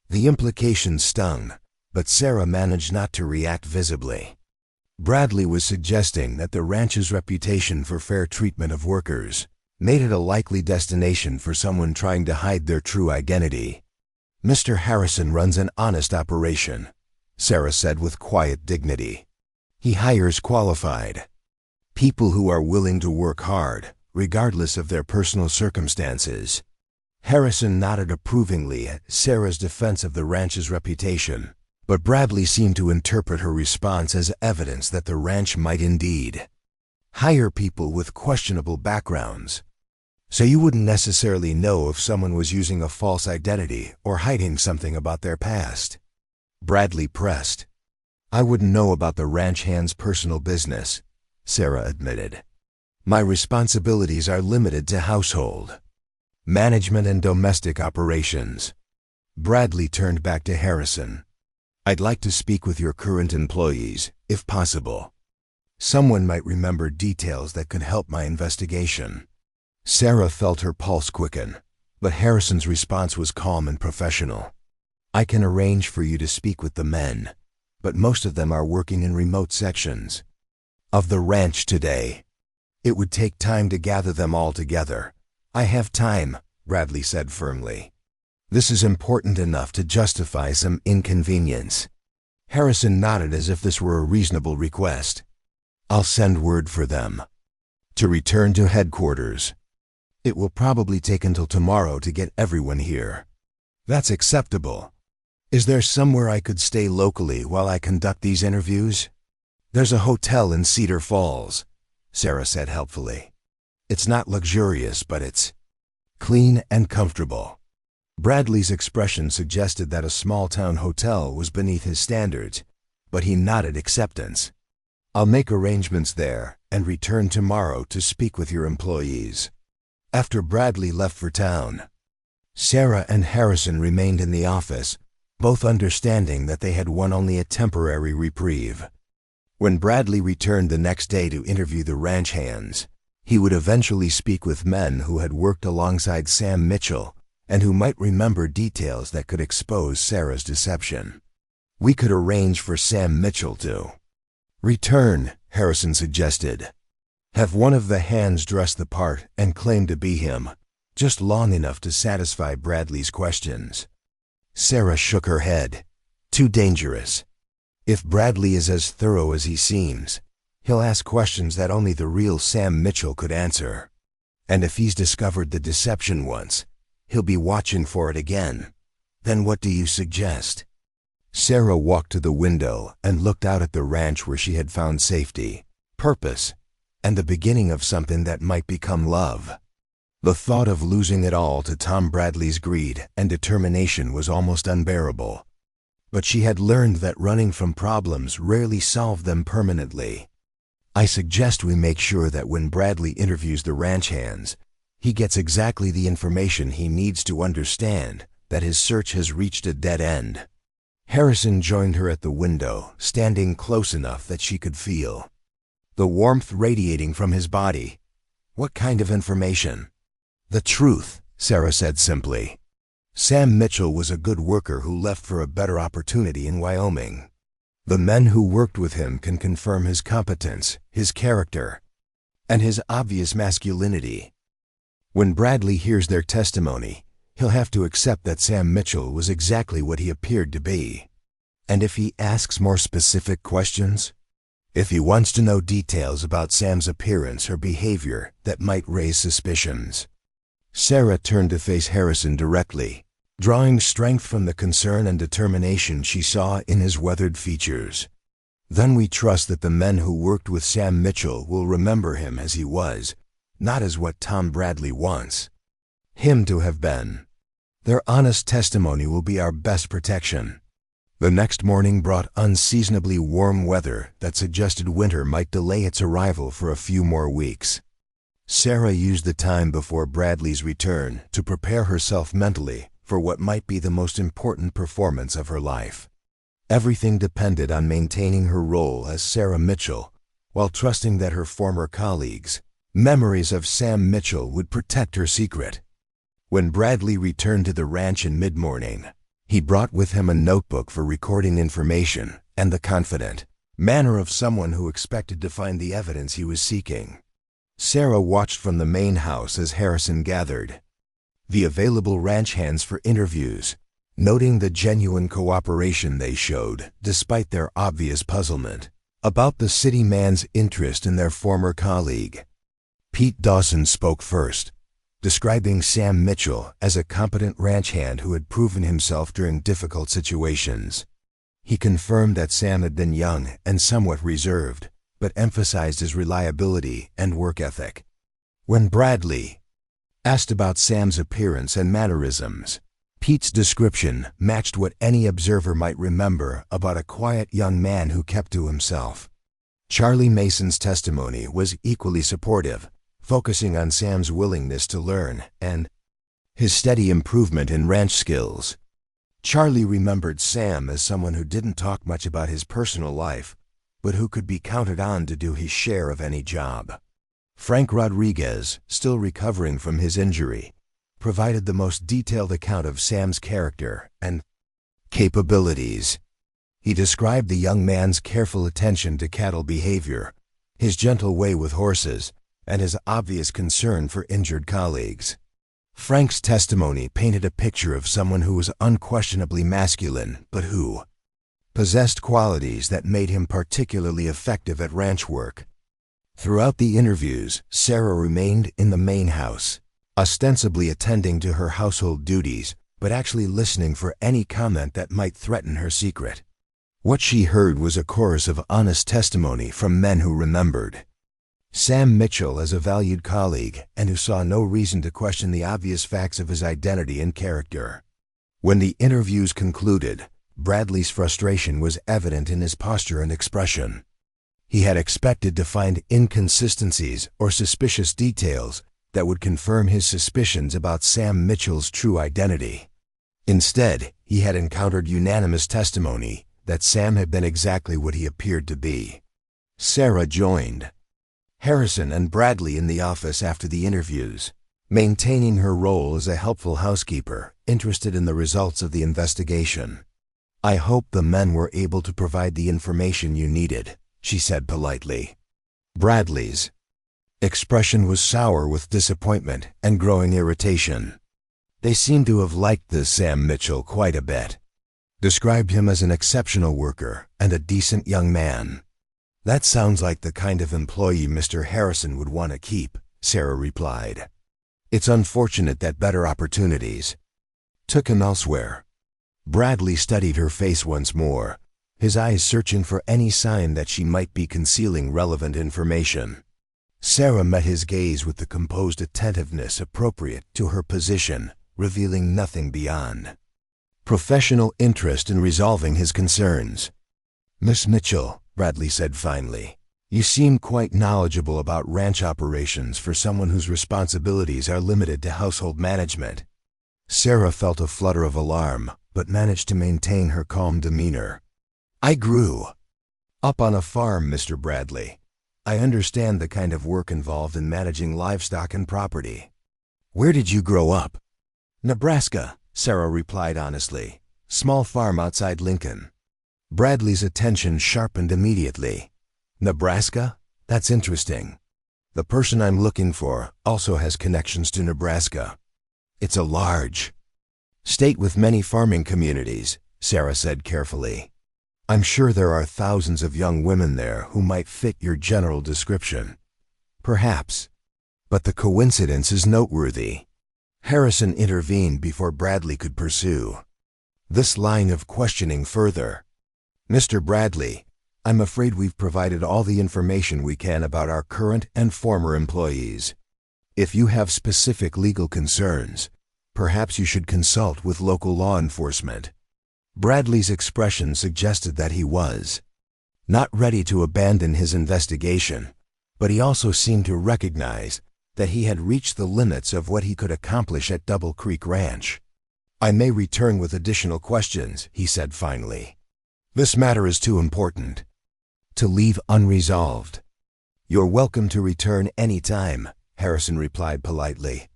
Speaker 1: The implication stung, but Sarah managed not to react visibly. Bradley was suggesting that the ranch's reputation for fair treatment of workers made it a likely destination for someone trying to hide their true identity. "Mr. Harrison runs an honest operation," Sarah said with quiet dignity. "He hires qualified people who are willing to work hard, regardless of their personal circumstances." Harrison nodded approvingly at Sarah's defense of the ranch's reputation, But Bradley seemed to interpret her response as evidence that the ranch might indeed hire people with questionable backgrounds. So you wouldn't necessarily know if someone was using a false identity or hiding something about their past. Bradley pressed. I wouldn't know about the ranch hand's personal business, Sarah admitted. My responsibilities are limited to household management and domestic operations. Bradley turned back to Harrison. I'd like to speak with your current employees, if possible. Someone might remember details that could help my investigation. Sarah felt her pulse quicken, but Harrison's response was calm and professional. I can arrange for you to speak with the men, but most of them are working in remote sections of the ranch today. It would take time to gather them all together. I have time, Bradley said firmly. This is important enough to justify some inconvenience. Harrison nodded as if this were a reasonable request. I'll send word for them to return to headquarters. It will probably take until tomorrow to get everyone here. That's acceptable. Is there somewhere I could stay locally while I conduct these interviews? There's a hotel in Cedar Falls, Sarah said helpfully. It's not luxurious, but it's clean and comfortable. Bradley's expression suggested that a small-town hotel was beneath his standards, but he nodded acceptance. I'll make arrangements there and return tomorrow to speak with your employees. After Bradley left for town, Sarah and Harrison remained in the office, both understanding that they had won only a temporary reprieve. When Bradley returned the next day to interview the ranch hands, he would eventually speak with men who had worked alongside Sam Mitchell and who might remember details that could expose Sarah's deception. We could arrange for Sam Mitchell to return, Harrison suggested. Have one of the hands dress the part and claim to be him, just long enough to satisfy Bradley's questions. Sarah shook her head. Too dangerous. If Bradley is as thorough as he seems, he'll ask questions that only the real Sam Mitchell could answer. And if he's discovered the deception once, he'll be watching for it again. Then what do you suggest? Sarah walked to the window and looked out at the ranch where she had found safety, purpose, and the beginning of something that might become love. The thought of losing it all to Tom Bradley's greed and determination was almost unbearable. But she had learned that running from problems rarely solved them permanently. I suggest we make sure that when Bradley interviews the ranch hands, he gets exactly the information he needs to understand that his search has reached a dead end. Harrison joined her at the window, standing close enough that she could feel the warmth radiating from his body. What kind of information? The truth, Sarah said simply. Sam Mitchell was a good worker who left for a better opportunity in Wyoming. The men who worked with him can confirm his competence, his character, and his obvious masculinity. When Bradley hears their testimony, he'll have to accept that Sam Mitchell was exactly what he appeared to be. And if he asks more specific questions? If he wants to know details about Sam's appearance or behavior that might raise suspicions? Sarah turned to face Harrison directly, drawing strength from the concern and determination she saw in his weathered features. Then we trust that the men who worked with Sam Mitchell will remember him as he was, not as what Tom Bradley wants him to have been. Their honest testimony will be our best protection. The next morning brought unseasonably warm weather that suggested winter might delay its arrival for a few more weeks. Sarah used the time before Bradley's return to prepare herself mentally for what might be the most important performance of her life. Everything depended on maintaining her role as Sarah Mitchell, while trusting that her former colleagues' memories of Sam Mitchell would protect her secret. When Bradley returned to the ranch in mid-morning, he brought with him a notebook for recording information and the confident manner of someone who expected to find the evidence he was seeking. Sarah watched from the main house as Harrison gathered the available ranch hands for interviews, noting the genuine cooperation they showed despite their obvious puzzlement about the city man's interest in their former colleague. Pete Dawson spoke first, describing Sam Mitchell as a competent ranch hand who had proven himself during difficult situations. He confirmed that Sam had been young and somewhat reserved, but emphasized his reliability and work ethic. When Bradley asked about Sam's appearance and mannerisms, Pete's description matched what any observer might remember about a quiet young man who kept to himself. Charlie Mason's testimony was equally supportive, focusing on Sam's willingness to learn and his steady improvement in ranch skills. Charlie remembered Sam as someone who didn't talk much about his personal life, but who could be counted on to do his share of any job. Frank Rodriguez, still recovering from his injury, provided the most detailed account of Sam's character and capabilities. He described the young man's careful attention to cattle behavior, his gentle way with horses, and his obvious concern for injured colleagues. Frank's testimony painted a picture of someone who was unquestionably masculine, but who possessed qualities that made him particularly effective at ranch work. Throughout the interviews, Sarah remained in the main house, ostensibly attending to her household duties, but actually listening for any comment that might threaten her secret. What she heard was a chorus of honest testimony from men who remembered Sam Mitchell as a valued colleague and who saw no reason to question the obvious facts of his identity and character. When the interviews concluded, Bradley's frustration was evident in his posture and expression. He had expected to find inconsistencies or suspicious details that would confirm his suspicions about Sam Mitchell's true identity. Instead, he had encountered unanimous testimony that Sam had been exactly what he appeared to be. Sarah joined Harrison and Bradley in the office after the interviews, maintaining her role as a helpful housekeeper interested in the results of the investigation. "I hope the men were able to provide the information you needed," she said politely. Bradley's expression was sour with disappointment and growing irritation. They seemed to have liked this Sam Mitchell quite a bit, described him as an exceptional worker and a decent young man. "That sounds like the kind of employee Mr. Harrison would want to keep," Sarah replied. "It's unfortunate that better opportunities took him elsewhere." Bradley studied her face once more, his eyes searching for any sign that she might be concealing relevant information. Sarah met his gaze with the composed attentiveness appropriate to her position, revealing nothing beyond professional interest in resolving his concerns. "Miss Mitchell," Bradley said finally, "you seem quite knowledgeable about ranch operations for someone whose responsibilities are limited to household management." Sarah felt a flutter of alarm, but managed to maintain her calm demeanor. "I grew up on a farm, Mr. Bradley. I understand the kind of work involved in managing livestock and property." "Where did you grow up?" "Nebraska," Sarah replied honestly. "Small farm outside Lincoln." Bradley's attention sharpened immediately. "Nebraska? That's interesting. The person I'm looking for also has connections to Nebraska. It's a large state with many farming communities," Sarah said carefully. "I'm sure there are thousands of young women there who might fit your general description." "Perhaps. But the coincidence is noteworthy." Harrison intervened before Bradley could pursue this line of questioning further. "Mr. Bradley, I'm afraid we've provided all the information we can about our current and former employees. If you have specific legal concerns, perhaps you should consult with local law enforcement." Bradley's expression suggested that he was not ready to abandon his investigation, but he also seemed to recognize that he had reached the limits of what he could accomplish at Double Creek Ranch. "I may return with additional questions," he said finally. "This matter is too important to leave unresolved." "You're welcome to return any time," Harrison replied politely.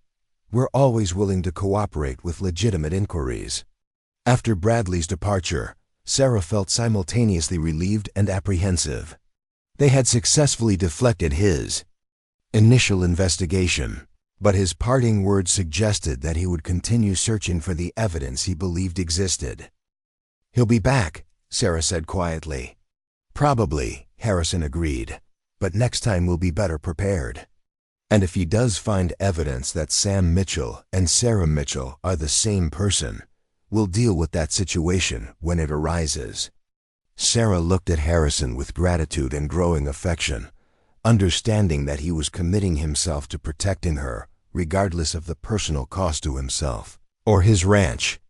Speaker 1: "We're always willing to cooperate with legitimate inquiries." After Bradley's departure, Sarah felt simultaneously relieved and apprehensive. They had successfully deflected his initial investigation, but his parting words suggested that he would continue searching for the evidence he believed existed. "He'll be back," Sarah said quietly. "Probably," Harrison agreed, "but next time we'll be better prepared. And if he does find evidence that Sam Mitchell and Sarah Mitchell are the same person, we'll deal with that situation when it arises." Sarah looked at Harrison with gratitude and growing affection, understanding that he was committing himself to protecting her, regardless of the personal cost to himself or his ranch.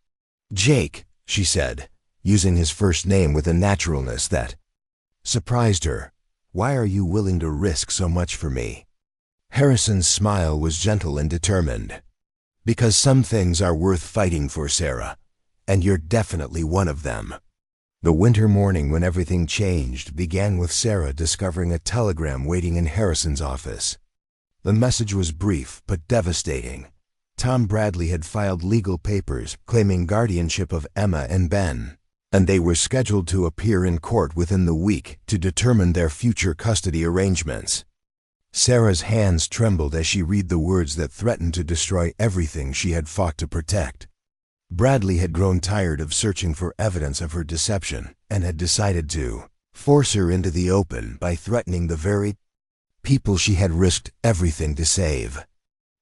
Speaker 1: "Jake," she said, using his first name with a naturalness that surprised her, "why are you willing to risk so much for me?" Harrison's smile was gentle and determined. "Because some things are worth fighting for, Sarah, and you're definitely one of them." The winter morning when everything changed began with Sarah discovering a telegram waiting in Harrison's office. The message was brief but devastating. Tom Bradley had filed legal papers claiming guardianship of Emma and Ben, and they were scheduled to appear in court within the week to determine their future custody arrangements. Sarah's hands trembled as she read the words that threatened to destroy everything she had fought to protect. Bradley had grown tired of searching for evidence of her deception and had decided to force her into the open by threatening the very people she had risked everything to save.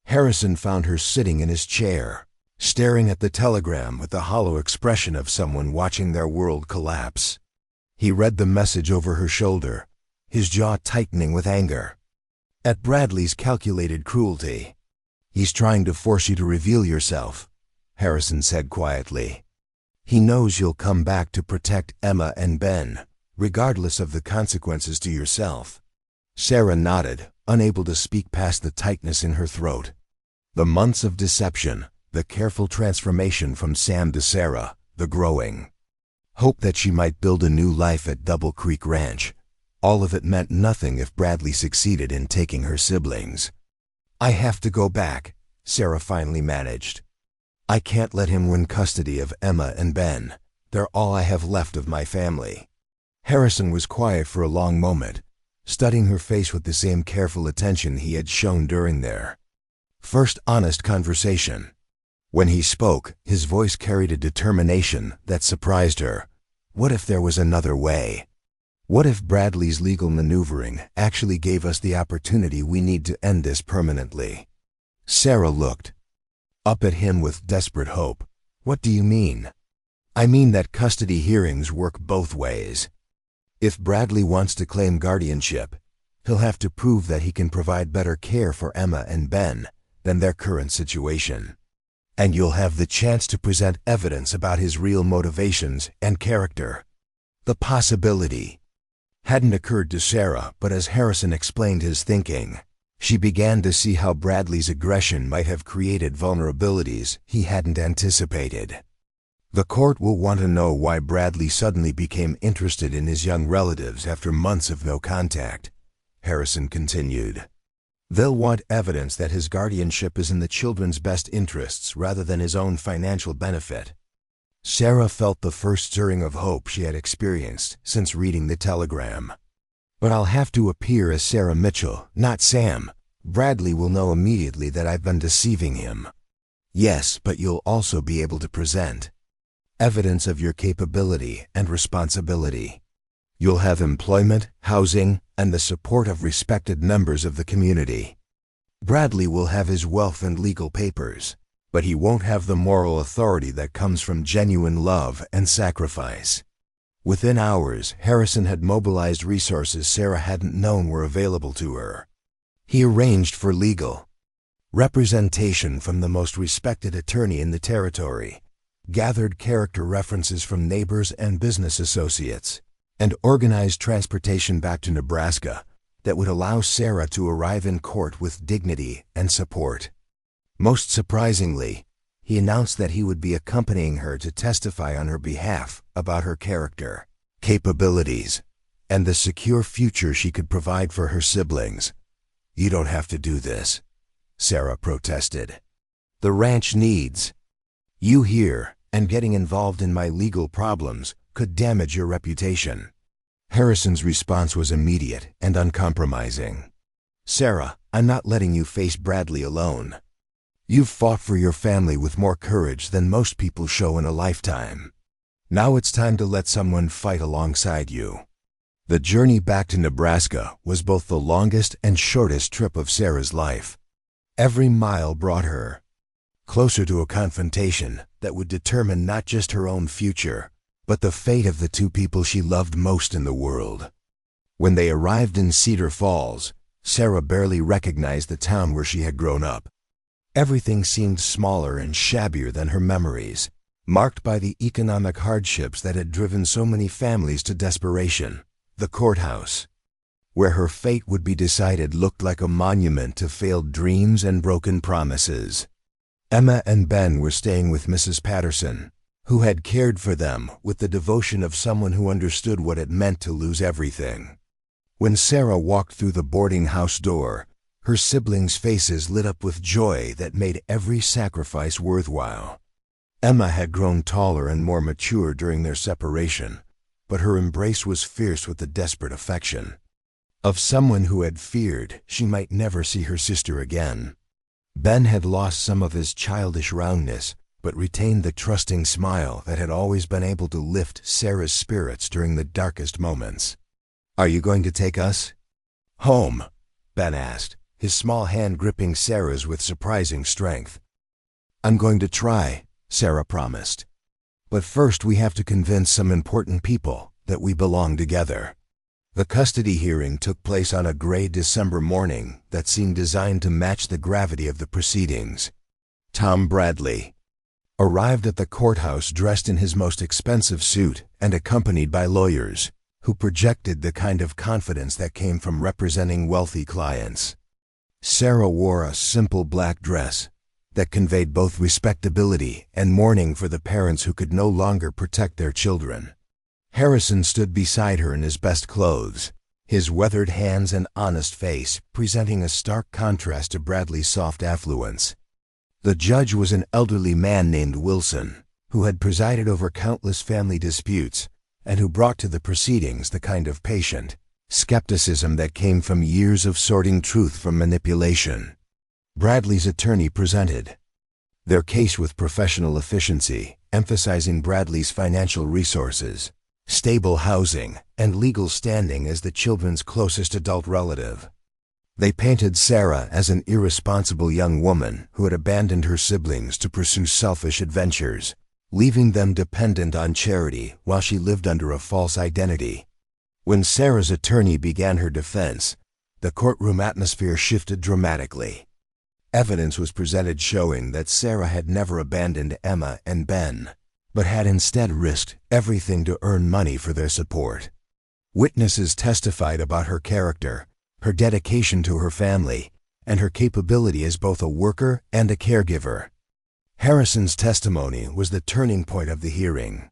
Speaker 1: Harrison found her sitting in his chair, staring at the telegram with the hollow expression of someone watching their world collapse. He read the message over her shoulder, his jaw tightening with anger at Bradley's calculated cruelty. "He's trying to force you to reveal yourself," Harrison said quietly. "He knows you'll come back to protect Emma and Ben, regardless of the consequences to yourself." Sarah nodded, unable to speak past the tightness in her throat. The months of deception, the careful transformation from Sam to Sarah, the growing hope that she might build a new life at Double Creek Ranch, all of it meant nothing if Bradley succeeded in taking her siblings. "I have to go back," Sarah finally managed. "I can't let him win custody of Emma and Ben. They're all I have left of my family." Harrison was quiet for a long moment, studying her face with the same careful attention he had shown during their first honest conversation. When he spoke, his voice carried a determination that surprised her. What if there was another way? What if Bradley's legal maneuvering actually gave us the opportunity we need to end this permanently? Sarah looked up at him with desperate hope. "What do you mean?" "I mean that custody hearings work both ways. If Bradley wants to claim guardianship, he'll have to prove that he can provide better care for Emma and Ben than their current situation. And you'll have the chance to present evidence about his real motivations and character." The possibility hadn't occurred to Sarah, but as Harrison explained his thinking, she began to see how Bradley's aggression might have created vulnerabilities he hadn't anticipated. "The court will want to know why Bradley suddenly became interested in his young relatives after months of no contact," Harrison continued. "They'll want evidence that his guardianship is in the children's best interests rather than his own financial benefit." Sarah felt the first stirring of hope she had experienced since reading the telegram. "But I'll have to appear as Sarah Mitchell, not Sam. Bradley will know immediately that I've been deceiving him." "Yes, but you'll also be able to present evidence of your capability and responsibility. You'll have employment, housing, and the support of respected members of the community. Bradley will have his wealth and legal papers, but he won't have the moral authority that comes from genuine love and sacrifice." Within hours, Harrison had mobilized resources Sarah hadn't known were available to her. He arranged for legal representation from the most respected attorney in the territory, gathered character references from neighbors and business associates, and organized transportation back to Nebraska that would allow Sarah to arrive in court with dignity and support. Most surprisingly, he announced that he would be accompanying her to testify on her behalf about her character, capabilities, and the secure future she could provide for her siblings. "You don't have to do this," Sarah protested. "The ranch needs you here, and getting involved in my legal problems could damage your reputation." Harrison's response was immediate and uncompromising. "Sarah, I'm not letting you face Bradley alone. You've fought for your family with more courage than most people show in a lifetime. Now it's time to let someone fight alongside you." The journey back to Nebraska was both the longest and shortest trip of Sarah's life. Every mile brought her closer to a confrontation that would determine not just her own future, but the fate of the two people she loved most in the world. When they arrived in Cedar Falls, Sarah barely recognized the town where she had grown up. Everything seemed smaller and shabbier than her memories, marked by the economic hardships that had driven so many families to desperation. The courthouse, where her fate would be decided, looked like a monument to failed dreams and broken promises. Emma and Ben were staying with Mrs. Patterson, who had cared for them with the devotion of someone who understood what it meant to lose everything. When Sarah walked through the boarding house door, her siblings' faces lit up with joy that made every sacrifice worthwhile. Emma had grown taller and more mature during their separation, but her embrace was fierce with the desperate affection of someone who had feared she might never see her sister again. Ben had lost some of his childish roundness, but retained the trusting smile that had always been able to lift Sarah's spirits during the darkest moments. "Are you going to take us home?" Ben asked, his small hand gripping Sarah's with surprising strength. "I'm going to try," Sarah promised. "But first we have to convince some important people that we belong together." The custody hearing took place on a gray December morning that seemed designed to match the gravity of the proceedings. Tom Bradley arrived at the courthouse dressed in his most expensive suit and accompanied by lawyers who projected the kind of confidence that came from representing wealthy clients. Sarah wore a simple black dress that conveyed both respectability and mourning for the parents who could no longer protect their children. Harrison stood beside her in his best clothes, his weathered hands and honest face presenting a stark contrast to Bradley's soft affluence. The judge was an elderly man named Wilson, who had presided over countless family disputes and who brought to the proceedings the kind of patient skepticism that came from years of sorting truth from manipulation. Bradley's attorney presented their case with professional efficiency, emphasizing Bradley's financial resources, stable housing, and legal standing as the children's closest adult relative. They painted Sarah as an irresponsible young woman who had abandoned her siblings to pursue selfish adventures, leaving them dependent on charity while she lived under a false identity. When Sarah's attorney began her defense, the courtroom atmosphere shifted dramatically. Evidence was presented showing that Sarah had never abandoned Emma and Ben, but had instead risked everything to earn money for their support. Witnesses testified about her character, her dedication to her family, and her capability as both a worker and a caregiver. Harrison's testimony was the turning point of the hearing.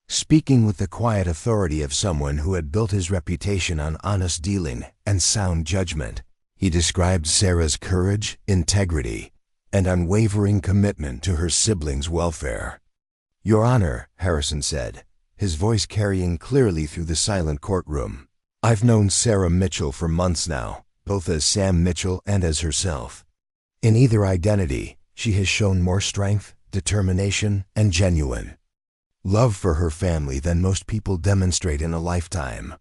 Speaker 1: Speaking with the quiet authority of someone who had built his reputation on honest dealing and sound judgment, he described Sarah's courage, integrity, and unwavering commitment to her siblings' welfare. "Your Honor," Harrison said, his voice carrying clearly through the silent courtroom, "I've known Sarah Mitchell for months now, both as Sam Mitchell and as herself. In either identity, she has shown more strength, determination, and genuine love for her family than most people demonstrate in a lifetime.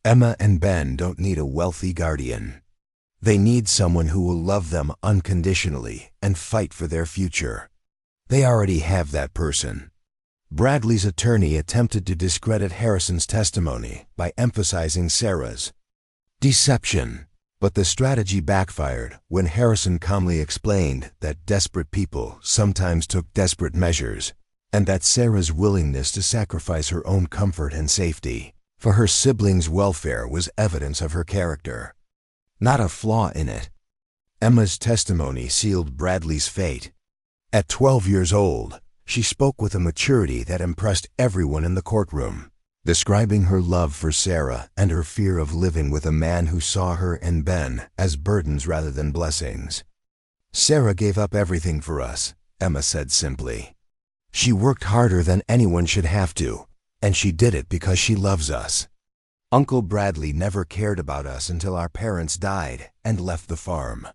Speaker 1: Emma and Ben don't need a wealthy guardian. They need someone who will love them unconditionally and fight for their future. They already have that person." Bradley's attorney attempted to discredit Harrison's testimony by emphasizing Sarah's deception, but the strategy backfired when Harrison calmly explained that desperate people sometimes took desperate measures, and that Sarah's willingness to sacrifice her own comfort and safety for her siblings' welfare was evidence of her character, not a flaw in it. Emma's testimony sealed Bradley's fate. At 12 years old, she spoke with a maturity that impressed everyone in the courtroom, describing her love for Sarah and her fear of living with a man who saw her and Ben as burdens rather than blessings. "Sarah gave up everything for us," Emma said simply. "She worked harder than anyone should have to, and she did it because she loves us. Uncle Bradley never cared about us until our parents died and left the farm.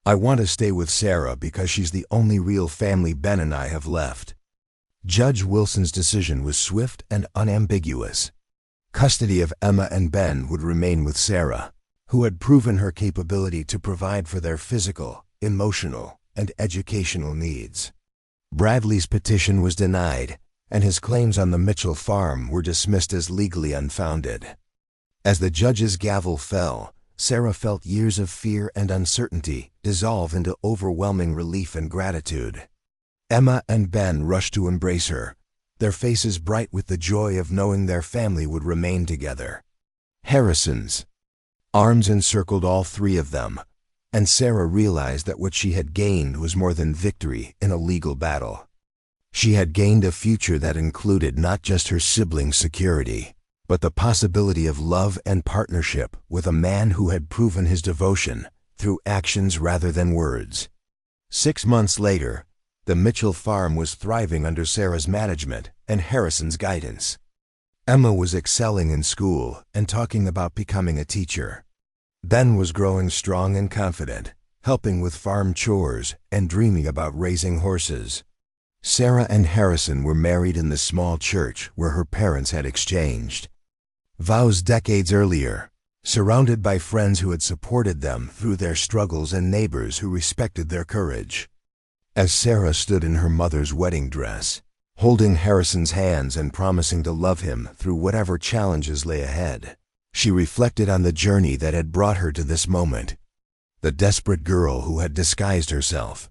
Speaker 1: I want to stay with Sarah because she's the only real family Ben and I have left." Judge Wilson's decision was swift and unambiguous. Custody of Emma and Ben would remain with Sarah, who had proven her capability to provide for their physical, emotional, and educational needs. Bradley's petition was denied, and his claims on the Mitchell farm were dismissed as legally unfounded. As the judge's gavel fell, Sarah felt years of fear and uncertainty dissolve into overwhelming relief and gratitude. Emma and Ben rushed to embrace her, their faces bright with the joy of knowing their family would remain together. Harrison's arms encircled all three of them, and Sarah realized that what she had gained was more than victory in a legal battle. She had gained a future that included not just her siblings' security, but the possibility of love and partnership with a man who had proven his devotion through actions rather than words. 6 months later, the Mitchell farm was thriving under Sarah's management and Harrison's guidance. Emma was excelling in school and talking about becoming a teacher. Ben was growing strong and confident, helping with farm chores and dreaming about raising horses. Sarah and Harrison were married in the small church where her parents had exchanged vows decades earlier, surrounded by friends who had supported them through their struggles and neighbors who respected their courage. As Sarah stood in her mother's wedding dress, holding Harrison's hands and promising to love him through whatever challenges lay ahead, she reflected on the journey that had brought her to this moment, the desperate girl who had disguised herself.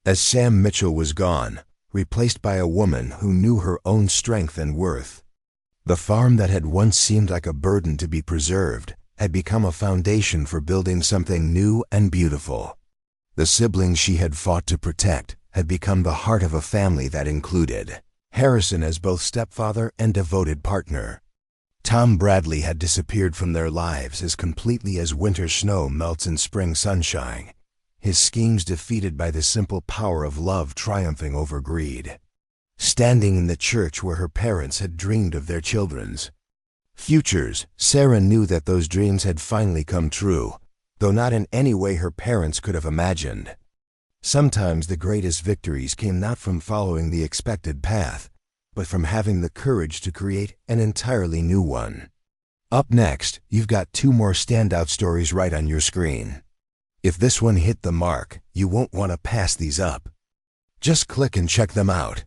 Speaker 1: As Sam Mitchell was gone, replaced by a woman who knew her own strength and worth, the farm that had once seemed like a burden to be preserved had become a foundation for building something new and beautiful. The siblings she had fought to protect had become the heart of a family that included Harrison as both stepfather and devoted partner. Tom Bradley had disappeared from their lives as completely as winter snow melts in spring sunshine, his schemes defeated by the simple power of love triumphing over greed. Standing in the church where her parents had dreamed of their children's futures, Sarah knew that those dreams had finally come true, though not in any way her parents could have imagined. Sometimes the greatest victories came not from following the expected path, but from having the courage to create an entirely new one. Up next, you've got 2 more standout stories right on your screen. If this one hit the mark, you won't want to pass these up. Just click and check them out.